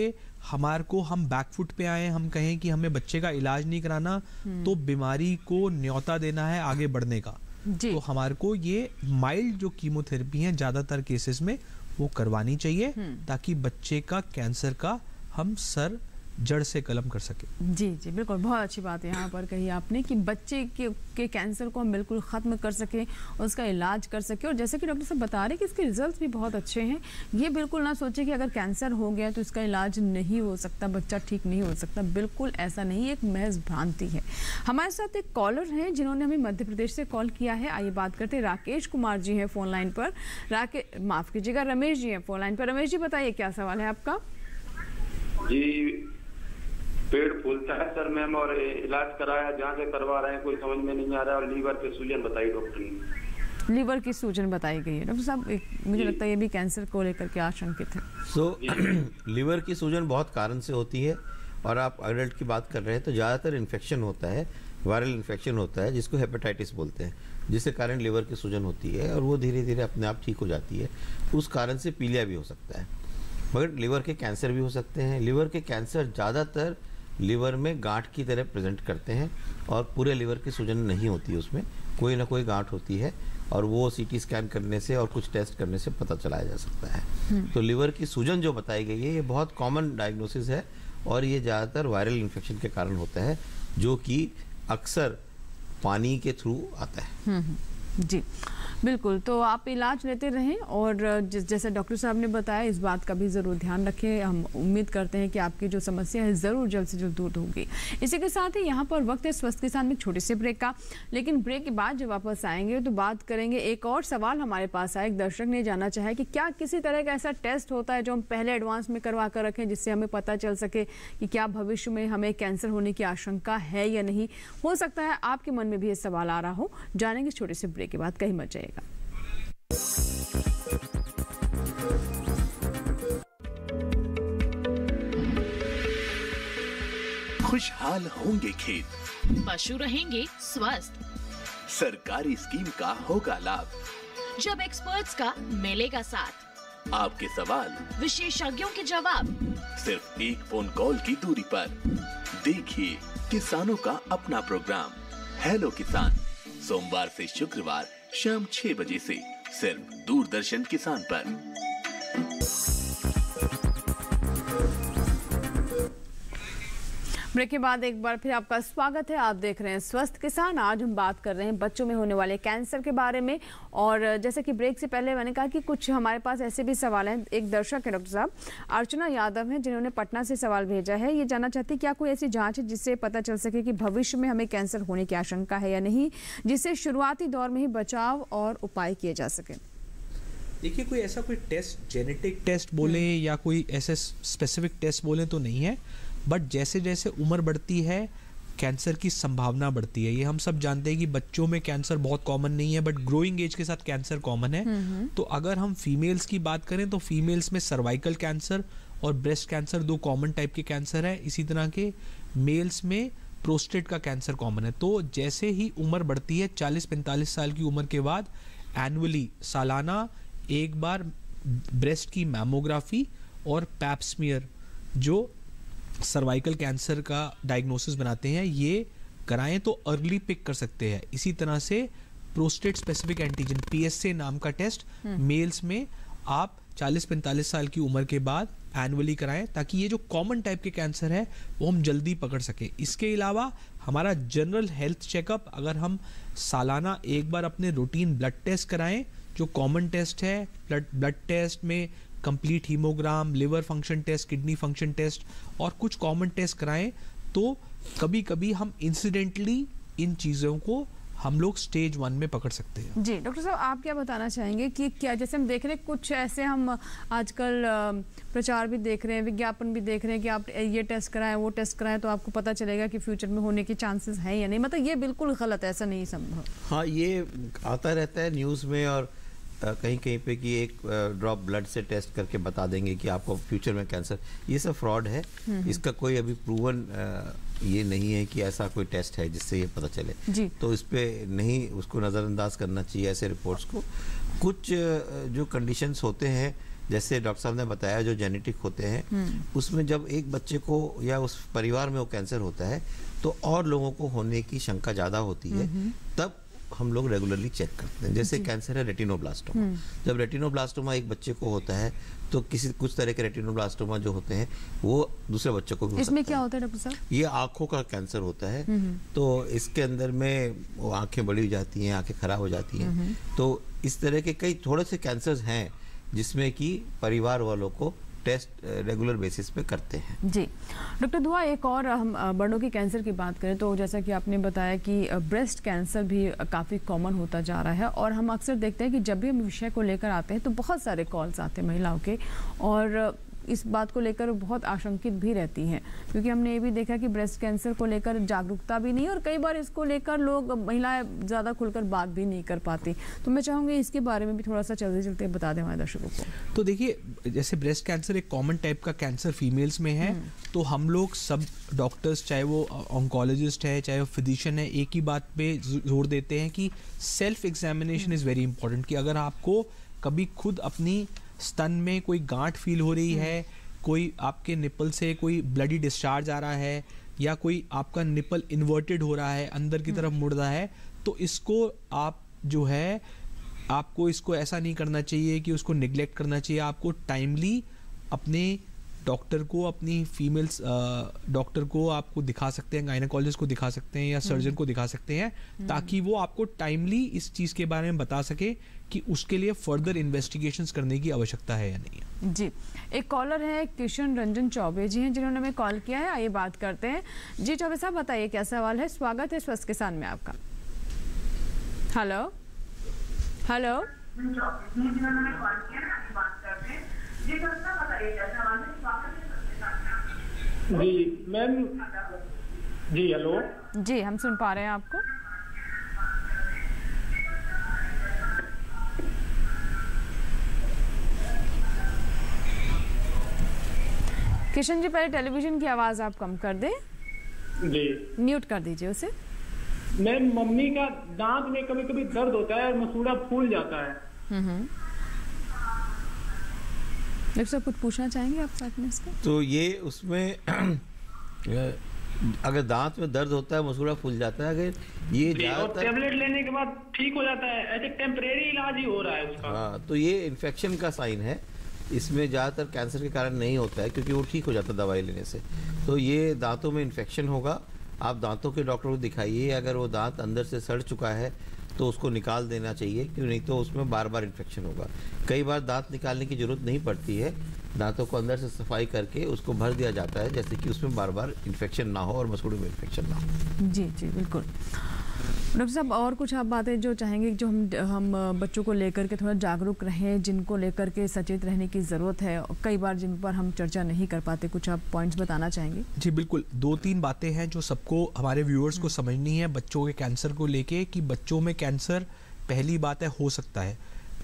हमारे को हम बैकफुट पे आए, हम कहें कि हमें बच्चे का इलाज नहीं कराना, तो बीमारी को न्योता देना है आगे बढ़ने का। तो हमारे को ये माइल्ड जो कीमोथेरेपी है ज़्यादातर केसेस में वो करवानी चाहिए, ताकि बच्चे का कैंसर का हम सर जड़ से कलम कर सके। जी जी बिल्कुल, बहुत अच्छी बात है यहाँ पर कही आपने कि बच्चे के कैंसर को हम बिल्कुल ख़त्म कर सकें, उसका इलाज कर सकें। और जैसे कि डॉक्टर साहब बता रहे हैं कि इसके रिजल्ट्स भी बहुत अच्छे हैं। ये बिल्कुल ना सोचें कि अगर कैंसर हो गया तो इसका इलाज नहीं हो सकता, बच्चा ठीक नहीं हो सकता। बिल्कुल ऐसा नहीं, एक महज भ्रांति है। हमारे साथ एक कॉलर हैं जिन्होंने हमें मध्य प्रदेश से कॉल किया है। आइए बात करते हैं। राकेश कुमार जी हैं फ़ोन लाइन पर। माफ़ कीजिएगा, रमेश जी हैं फ़ोन लाइन पर। रमेश जी बताइए क्या सवाल है आपका? जी, पेट फूलता है सर मैम, और इलाज कराया, जहाँ से करवा रहे हैं कोई समझ में नहीं आ रहा, और लीवर की सूजन बताई डॉक्टर ने। लीवर की सूजन बताई गई है डॉक्टर साहब। मुझे लगता है ये भी कैंसर को लेकर के आशंकित है। लीवर की सूजन बहुत कारण से होती है, और आप अडल्ट की बात कर रहे हैं तो ज़्यादातर इन्फेक्शन होता है वायरल इन्फेक्शन होता है जिसको हेपेटाइटिस बोलते हैं, जिसके कारण लिवर की सूजन होती है और वो धीरे धीरे अपने आप ठीक हो जाती है। उस कारण से पीलिया भी हो सकता है, मगर लिवर के कैंसर भी हो सकते हैं। लिवर के कैंसर ज़्यादातर लिवर में गांठ की तरह प्रेजेंट करते हैं और पूरे लिवर की सूजन नहीं होती, उसमें कोई ना कोई गांठ होती है और वो सीटी स्कैन करने से और कुछ टेस्ट करने से पता चलाया जा सकता है। तो लिवर की सूजन जो बताई गई है ये बहुत कॉमन डायग्नोसिस है और ये ज़्यादातर वायरल इन्फेक्शन के कारण होता है, जो कि अक्सर पानी के थ्रू आता है। जी बिल्कुल, तो आप इलाज लेते रहें और जैसे डॉक्टर साहब ने बताया इस बात का भी ज़रूर ध्यान रखें। हम उम्मीद करते हैं कि आपकी जो समस्या है ज़रूर जल्द से जल्द दूर होगी। इसी के साथ ही यहाँ पर वक्त है स्वस्थ किसान में एक छोटे से ब्रेक का, लेकिन ब्रेक के बाद जब वापस आएंगे तो बात करेंगे। एक और सवाल हमारे पास आया, एक दर्शक ने जानना चाहा कि क्या किसी तरह का ऐसा टेस्ट होता है जो हम पहले एडवांस में करवा कर रखें, जिससे हमें पता चल सके कि क्या भविष्य में हमें कैंसर होने की आशंका है या नहीं। हो सकता है आपके मन में भी ये सवाल आ रहा हो। जानेंगे छोटे से ब्रेक के बाद, कहीं मत जाइएगा। खुशहाल होंगे खेत, पशु रहेंगे स्वस्थ, सरकारी स्कीम का होगा लाभ, जब एक्सपर्ट्स का मिलेगा साथ, आपके सवाल विशेषज्ञों के जवाब, सिर्फ एक फोन कॉल की दूरी पर। देखिए किसानों का अपना प्रोग्राम हेलो किसान, सोमवार से शुक्रवार शाम 6 बजे से सिर्फ दूरदर्शन किसान पर। ब्रेक के बाद एक बार फिर आपका स्वागत है। आप देख रहे हैं स्वस्थ किसान। आज हम बात कर रहे हैं बच्चों में होने वाले कैंसर के बारे में। और जैसे कि ब्रेक से पहले मैंने कहा कि कुछ हमारे पास ऐसे भी सवाल हैं। एक दर्शक है डॉक्टर साहब, अर्चना यादव हैं, जिन्होंने पटना से सवाल भेजा है। ये जानना चाहती है क्या कोई ऐसी जांच है जिससे पता चल सके कि भविष्य में हमें कैंसर होने की आशंका है या नहीं, जिससे शुरुआती दौर में ही बचाव और उपाय किए जा सके। देखिए, कोई ऐसा कोई टेस्ट, जेनेटिक टेस्ट बोले या कोई ऐसे स्पेसिफिक टेस्ट बोले तो नहीं है, बट जैसे जैसे उम्र बढ़ती है कैंसर की संभावना बढ़ती है। ये हम सब जानते हैं कि बच्चों में कैंसर बहुत कॉमन नहीं है, बट ग्रोइंग एज के साथ कैंसर कॉमन है। तो अगर हम फीमेल्स की बात करें तो फीमेल्स में सर्वाइकल कैंसर और ब्रेस्ट कैंसर 2 कॉमन टाइप के कैंसर है। इसी तरह के मेल्स में प्रोस्टेट का कैंसर कॉमन है। तो जैसे ही उम्र बढ़ती है 40-45 साल की उम्र के बाद एनुअली, सालाना एक बार ब्रेस्ट की मैमोग्राफी और पैप स्मीयर जो सर्वाइकल कैंसर का डायग्नोसिस बनाते हैं, ये कराएं तो अर्ली पिक कर सकते हैं। इसी तरह से प्रोस्टेट स्पेसिफिक एंटीजन PSA नाम का टेस्ट मेल्स में आप 40-45 साल की उम्र के बाद एनुअली कराएं, ताकि ये जो कॉमन टाइप के कैंसर है वो हम जल्दी पकड़ सकें। इसके अलावा हमारा जनरल हेल्थ चेकअप, अगर हम सालाना एक बार अपने रूटीन ब्लड टेस्ट कराएं, जो कॉमन टेस्ट है ब्लड टेस्ट में complete hemogram, liver function test, kidney function test और कुछ कॉमन टेस्ट कराएं, तो कभी कभी हम इंसिडेंटली इन चीज़ों को हम लोग स्टेज 1 में पकड़ सकते हैं। जी डॉक्टर साहब, आप क्या बताना चाहेंगे कि क्या, जैसे हम देख रहे हैं कुछ ऐसे हम आजकल प्रचार भी देख रहे हैं, विज्ञापन भी देख रहे हैं कि आप ये टेस्ट कराएं, वो टेस्ट कराएं तो आपको पता चलेगा कि फ्यूचर में होने के चांसेस हैं या नहीं। मतलब ये बिल्कुल गलत है, ऐसा नहीं संभव। हाँ, ये आता रहता है न्यूज़ में और कहीं कहीं पे कि एक ड्रॉप ब्लड से टेस्ट करके बता देंगे कि आपको फ्यूचर में कैंसर। ये सब फ्रॉड है। इसका कोई अभी प्रूवन ये नहीं है कि ऐसा कोई टेस्ट है जिससे ये पता चले। तो इस पे नहीं, उसको नज़रअंदाज करना चाहिए ऐसे रिपोर्ट्स को। कुछ जो कंडीशंस होते हैं, जैसे डॉक्टर साहब ने बताया, जो जेनेटिक होते हैं, उसमें जब एक बच्चे को या उस परिवार में वो कैंसर होता है तो और लोगों को होने की शंका ज़्यादा होती है। तब हम लोग रेगुलरली चेक करते हैं। जैसे कैंसर है रेटिनोब्लास्टोमा, जब रेटिनोब्लास्टोमा एक बच्चे को होता है तो कुछ तरह के रेटिनोब्लास्टोमा जो होते हैं वो दूसरे बच्चों को भी हो सकता है। इसमें क्या होता है डॉक्टर साहब? ये आंखों का कैंसर होता है। तो इसके अंदर में वो आंखें बड़ी हो जाती हैं, आंखें खराब हो जाती हैं। तो इस तरह के कई थोड़े से कैंसर्स हैं जिसमें कि परिवार वालों को टेस्ट रेगुलर बेसिस पे करते हैं। जी डॉक्टर दुआ, एक और हम बड़ों के कैंसर की बात करें तो जैसा कि आपने बताया कि ब्रेस्ट कैंसर भी काफ़ी कॉमन होता जा रहा है और हम अक्सर देखते हैं कि जब भी हम विषय को लेकर आते हैं तो बहुत सारे कॉल्स आते हैं महिलाओं के, और इस बात को लेकर बहुत आशंकित भी रहती हैं, क्योंकि हमने ये भी देखा कि ब्रेस्ट कैंसर को लेकर जागरूकता भी नहीं, और कई बार इसको लेकर लोग, महिलाएं ज़्यादा खुलकर बात भी नहीं कर पाती। तो मैं चाहूँगी इसके बारे में भी थोड़ा सा चलते चलते बता दें हमारे दर्शकों को। तो देखिए, जैसे ब्रेस्ट कैंसर एक कॉमन टाइप का कैंसर फीमेल्स में है, तो हम लोग सब डॉक्टर्स, चाहे वो ऑन्कोलॉजिस्ट है चाहे वो फिजिशियन है, एक ही बात पे जोर देते हैं कि self examination is very important. कि अगर आपको कभी खुद अपनी स्तन में कोई गांठ फील हो रही है, कोई आपके निपल से कोई ब्लडी डिस्चार्ज आ रहा है, या कोई आपका निपल इन्वर्टेड हो रहा है, अंदर की तरफ मुड़ रहा है, तो इसको आप जो है, आपको इसको ऐसा नहीं करना चाहिए कि उसको निगलेक्ट करना चाहिए। आपको टाइमली अपने डॉक्टर को, अपनी फीमेल्स डॉक्टर को आपको दिखा सकते हैं, गायनेकोलॉजिस्ट को दिखा सकते हैं या सर्जन को दिखा सकते हैं, ताकि वो आपको टाइमली इस चीज़ के बारे में बता सके कि उसके लिए फर्दर इन्वेस्टिगेशंस करने की आवश्यकता है या नहीं है। जी, एक कॉलर है किशन रंजन चौबे जी हैं, जिन्होंने हमें कॉल किया है। आइए बात करते हैं। जी चौबे साहब, बताइए क्या सवाल है। स्वागत है स्वस्थ किसान में आपका। Hello hello. जी मैम, जी हेलो। जी, हम सुन पा रहे हैं आपको। किशन जी, पहले टेलीविजन की आवाज आप कम कर दें। जी, म्यूट कर दीजिए उसे। मैम, मम्मी का दांत में कभी कभी दर्द होता है और मसूड़ा फूल जाता है। डॉक्टर साहब, कुछ पूछना चाहेंगे आप साथ में इसका? तो ये उसमें अगर दांत में दर्द होता है, मसूड़ा फूल जाता है, अगर ये ज़्यादातर टेबलेट लेने के बाद ठीक हो जाता है, ऐसे टेम्परेरी इलाज ही हो रहा है उसका। हाँ, तो ये इन्फेक्शन का साइन है। इसमें ज़्यादातर कैंसर के कारण नहीं होता है, क्योंकि वो ठीक हो जाता है दवाई लेने से। तो ये दांतों में इन्फेक्शन होगा, आप दांतों के डॉक्टर को दिखाइए। अगर वो दांत अंदर से सड़ चुका है तो उसको निकाल देना चाहिए, क्यों नहीं तो उसमें बार बार इन्फेक्शन होगा। कई बार दांत निकालने की जरूरत नहीं पड़ती है, दांतों को अंदर से सफाई करके उसको भर दिया जाता है, जैसे कि उसमें बार बार इन्फेक्शन ना हो और मसूड़े में इन्फेक्शन ना हो। जी जी बिल्कुल। डॉक्टर साहब, और कुछ आप बातें जो चाहेंगे, जो हम बच्चों को लेकर के थोड़ा जागरूक रहें, जिनको लेकर के सचेत रहने की ज़रूरत है, कई बार जिन पर हम चर्चा नहीं कर पाते, कुछ आप पॉइंट्स बताना चाहेंगे? जी बिल्कुल, 2-3 बातें हैं जो सबको, हमारे व्यूअर्स को समझनी है बच्चों के कैंसर को लेके। कि बच्चों में कैंसर, पहली बात है, हो सकता है।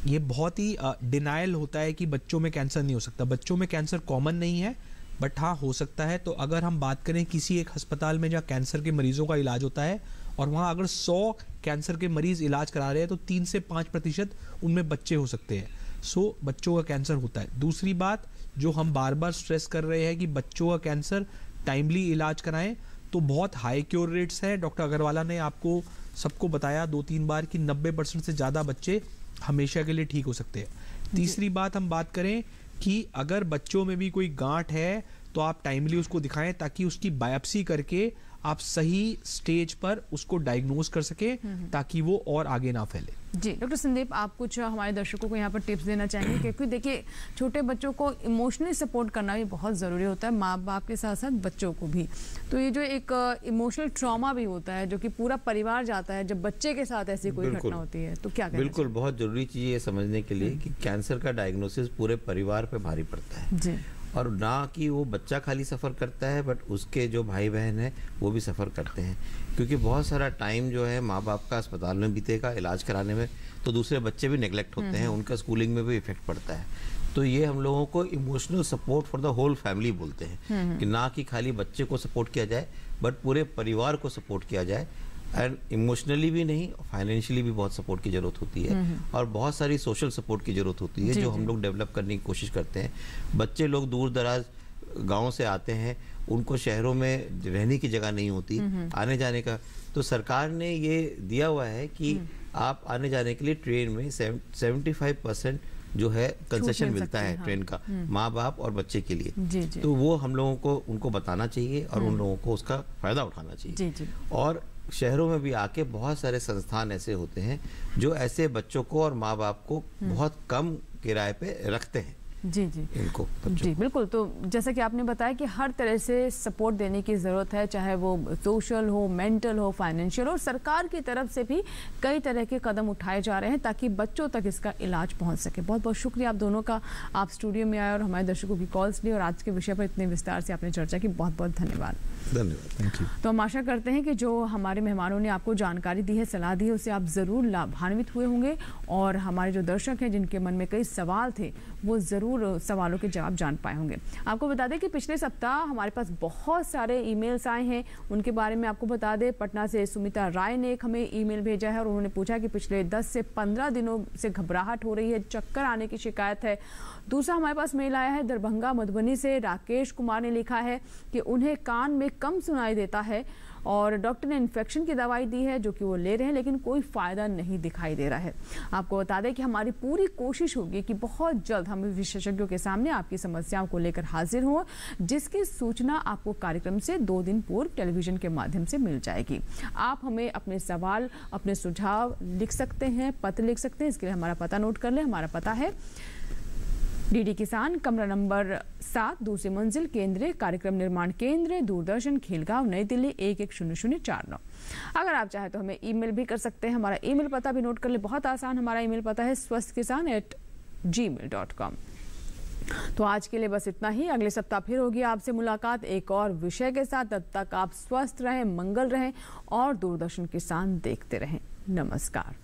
ये बहुत ही डिनायल होता है कि बच्चों में कैंसर नहीं हो सकता। बच्चों में कैंसर कॉमन नहीं है, बट हाँ हो सकता है। तो अगर हम बात करें किसी एक अस्पताल में जहाँ कैंसर के मरीजों का इलाज होता है, और वहाँ अगर 100 कैंसर के मरीज इलाज करा रहे हैं, तो 3 से 5% उनमें बच्चे हो सकते हैं। सो बच्चों का कैंसर होता है। दूसरी बात जो हम बार बार स्ट्रेस कर रहे हैं कि बच्चों का कैंसर टाइमली इलाज कराएं, तो बहुत हाई क्योर रेट्स है। डॉक्टर अग्रवाला ने आपको सबको बताया 2-3 बार कि 90% से ज़्यादा बच्चे हमेशा के लिए ठीक हो सकते हैं। तीसरी बात हम बात करें कि अगर बच्चों में भी कोई गांठ है तो आप टाइमली उसको दिखाएं, ताकि उसकी बायोप्सी करके आप सही स्टेज पर उसको डायग्नोज कर सके, ताकि वो और आगे ना फैले। जी डॉक्टर संदीप, आप कुछ हमारे दर्शकों को यहाँ पर टिप्स देना चाहेंगे? क्योंकि देखिए, छोटे बच्चों को इमोशनली सपोर्ट करना भी बहुत ज़रूरी होता है, माँ बाप के साथ साथ बच्चों को भी। तो ये जो एक इमोशनल ट्रॉमा भी होता है, जो कि पूरा परिवार जाता है जब बच्चे के साथ ऐसी कोई घटना होती है, तो क्या? बिल्कुल, बहुत जरूरी चीज़ ये समझने के लिए कि कैंसर का डायग्नोसिस पूरे परिवार पे भारी पड़ता है जी। और ना कि वो बच्चा खाली सफ़र करता है, बट उसके जो भाई बहन हैं वो भी सफ़र करते हैं, क्योंकि बहुत सारा टाइम जो है माँ बाप का अस्पताल में बीतेगा इलाज कराने में, तो दूसरे बच्चे भी नेग्लेक्ट होते हैं, उनका स्कूलिंग में भी इफेक्ट पड़ता है। तो ये हम लोगों को emotional support for the whole family बोलते हैं, कि ना कि खाली बच्चे को सपोर्ट किया जाए, बट पूरे परिवार को सपोर्ट किया जाए। एंड इमोशनली भी नहीं, फाइनेंशियली भी बहुत सपोर्ट की जरूरत होती है, और बहुत सारी सोशल सपोर्ट की जरूरत होती है, जो हम लोग डेवलप करने की कोशिश करते हैं। बच्चे लोग दूर दराज गाँव से आते हैं, उनको शहरों में रहने की जगह नहीं होती, आने जाने का, तो सरकार ने ये दिया हुआ है कि आप आने जाने के लिए ट्रेन में 75% जो है कंसेशन मिलता है ट्रेन का, माँ बाप और बच्चे के लिए। जी, जी। तो वो हम लोगों को उनको बताना चाहिए और उन लोगों को उसका फायदा उठाना चाहिए। जी, जी। और शहरों में भी आके बहुत सारे संस्थान ऐसे होते हैं जो ऐसे बच्चों को और माँ बाप को बहुत कम किराए पे रखते हैं, जी जी इनको जी बिल्कुल। तो जैसा कि आपने बताया कि हर तरह से सपोर्ट देने की ज़रूरत है, चाहे वो सोशल हो, मेंटल हो, फाइनेंशियल हो। सरकार की तरफ से भी कई तरह के कदम उठाए जा रहे हैं ताकि बच्चों तक इसका इलाज पहुंच सके। बहुत बहुत शुक्रिया आप दोनों का, आप स्टूडियो में आए और हमारे दर्शकों की कॉल्स ली और आज के विषय पर इतने विस्तार से आपने चर्चा की। बहुत बहुत धन्यवाद। धन्यवाद। तो हम आशा करते हैं कि जो हमारे मेहमानों ने आपको जानकारी दी है, सलाह दी है, उससे आप ज़रूर लाभान्वित हुए होंगे और हमारे जो दर्शक हैं जिनके मन में कई सवाल थे वो ज़रूर सवालों के जवाब जान पाए होंगे। आपको बता दें कि पिछले सप्ताह हमारे पास बहुत सारे ईमेल्स आए हैं, उनके बारे में आपको बता दें। पटना से सुमिता राय ने एक हमें ईमेल भेजा है और उन्होंने पूछा कि पिछले 10 से 15 दिनों से घबराहट हो रही है, चक्कर आने की शिकायत है। दूसरा हमारे पास मेल आया है दरभंगा मधुबनी से, राकेश कुमार ने लिखा है कि उन्हें कान में कम सुनाई देता है और डॉक्टर ने इन्फेक्शन की दवाई दी है जो कि वो ले रहे हैं, लेकिन कोई फ़ायदा नहीं दिखाई दे रहा है। आपको बता दें कि हमारी पूरी कोशिश होगी कि बहुत जल्द हम विशेषज्ञों के सामने आपकी समस्याओं को लेकर हाजिर हों, जिसकी सूचना आपको कार्यक्रम से 2 दिन पूर्व टेलीविजन के माध्यम से मिल जाएगी। आप हमें अपने सवाल, अपने सुझाव लिख सकते हैं, पत्र लिख सकते हैं। इसके लिए हमारा पता नोट कर लें। हमारा पता है डीडी किसान, कमरा नंबर 7, दूसरी मंजिल, केंद्रीय कार्यक्रम निर्माण केंद्र, दूरदर्शन, खेलगांव, नई दिल्ली 110049। अगर आप चाहें तो हमें ईमेल भी कर सकते हैं। हमारा ईमेल पता भी नोट कर ले, बहुत आसान। हमारा ईमेल पता है swasthkisan@gmail.com। तो आज के लिए बस इतना ही। अगले सप्ताह फिर होगी आपसे मुलाकात एक और विषय के साथ। तब तक आप स्वस्थ रहें, मंगल रहें और दूरदर्शन किसान देखते रहें। नमस्कार।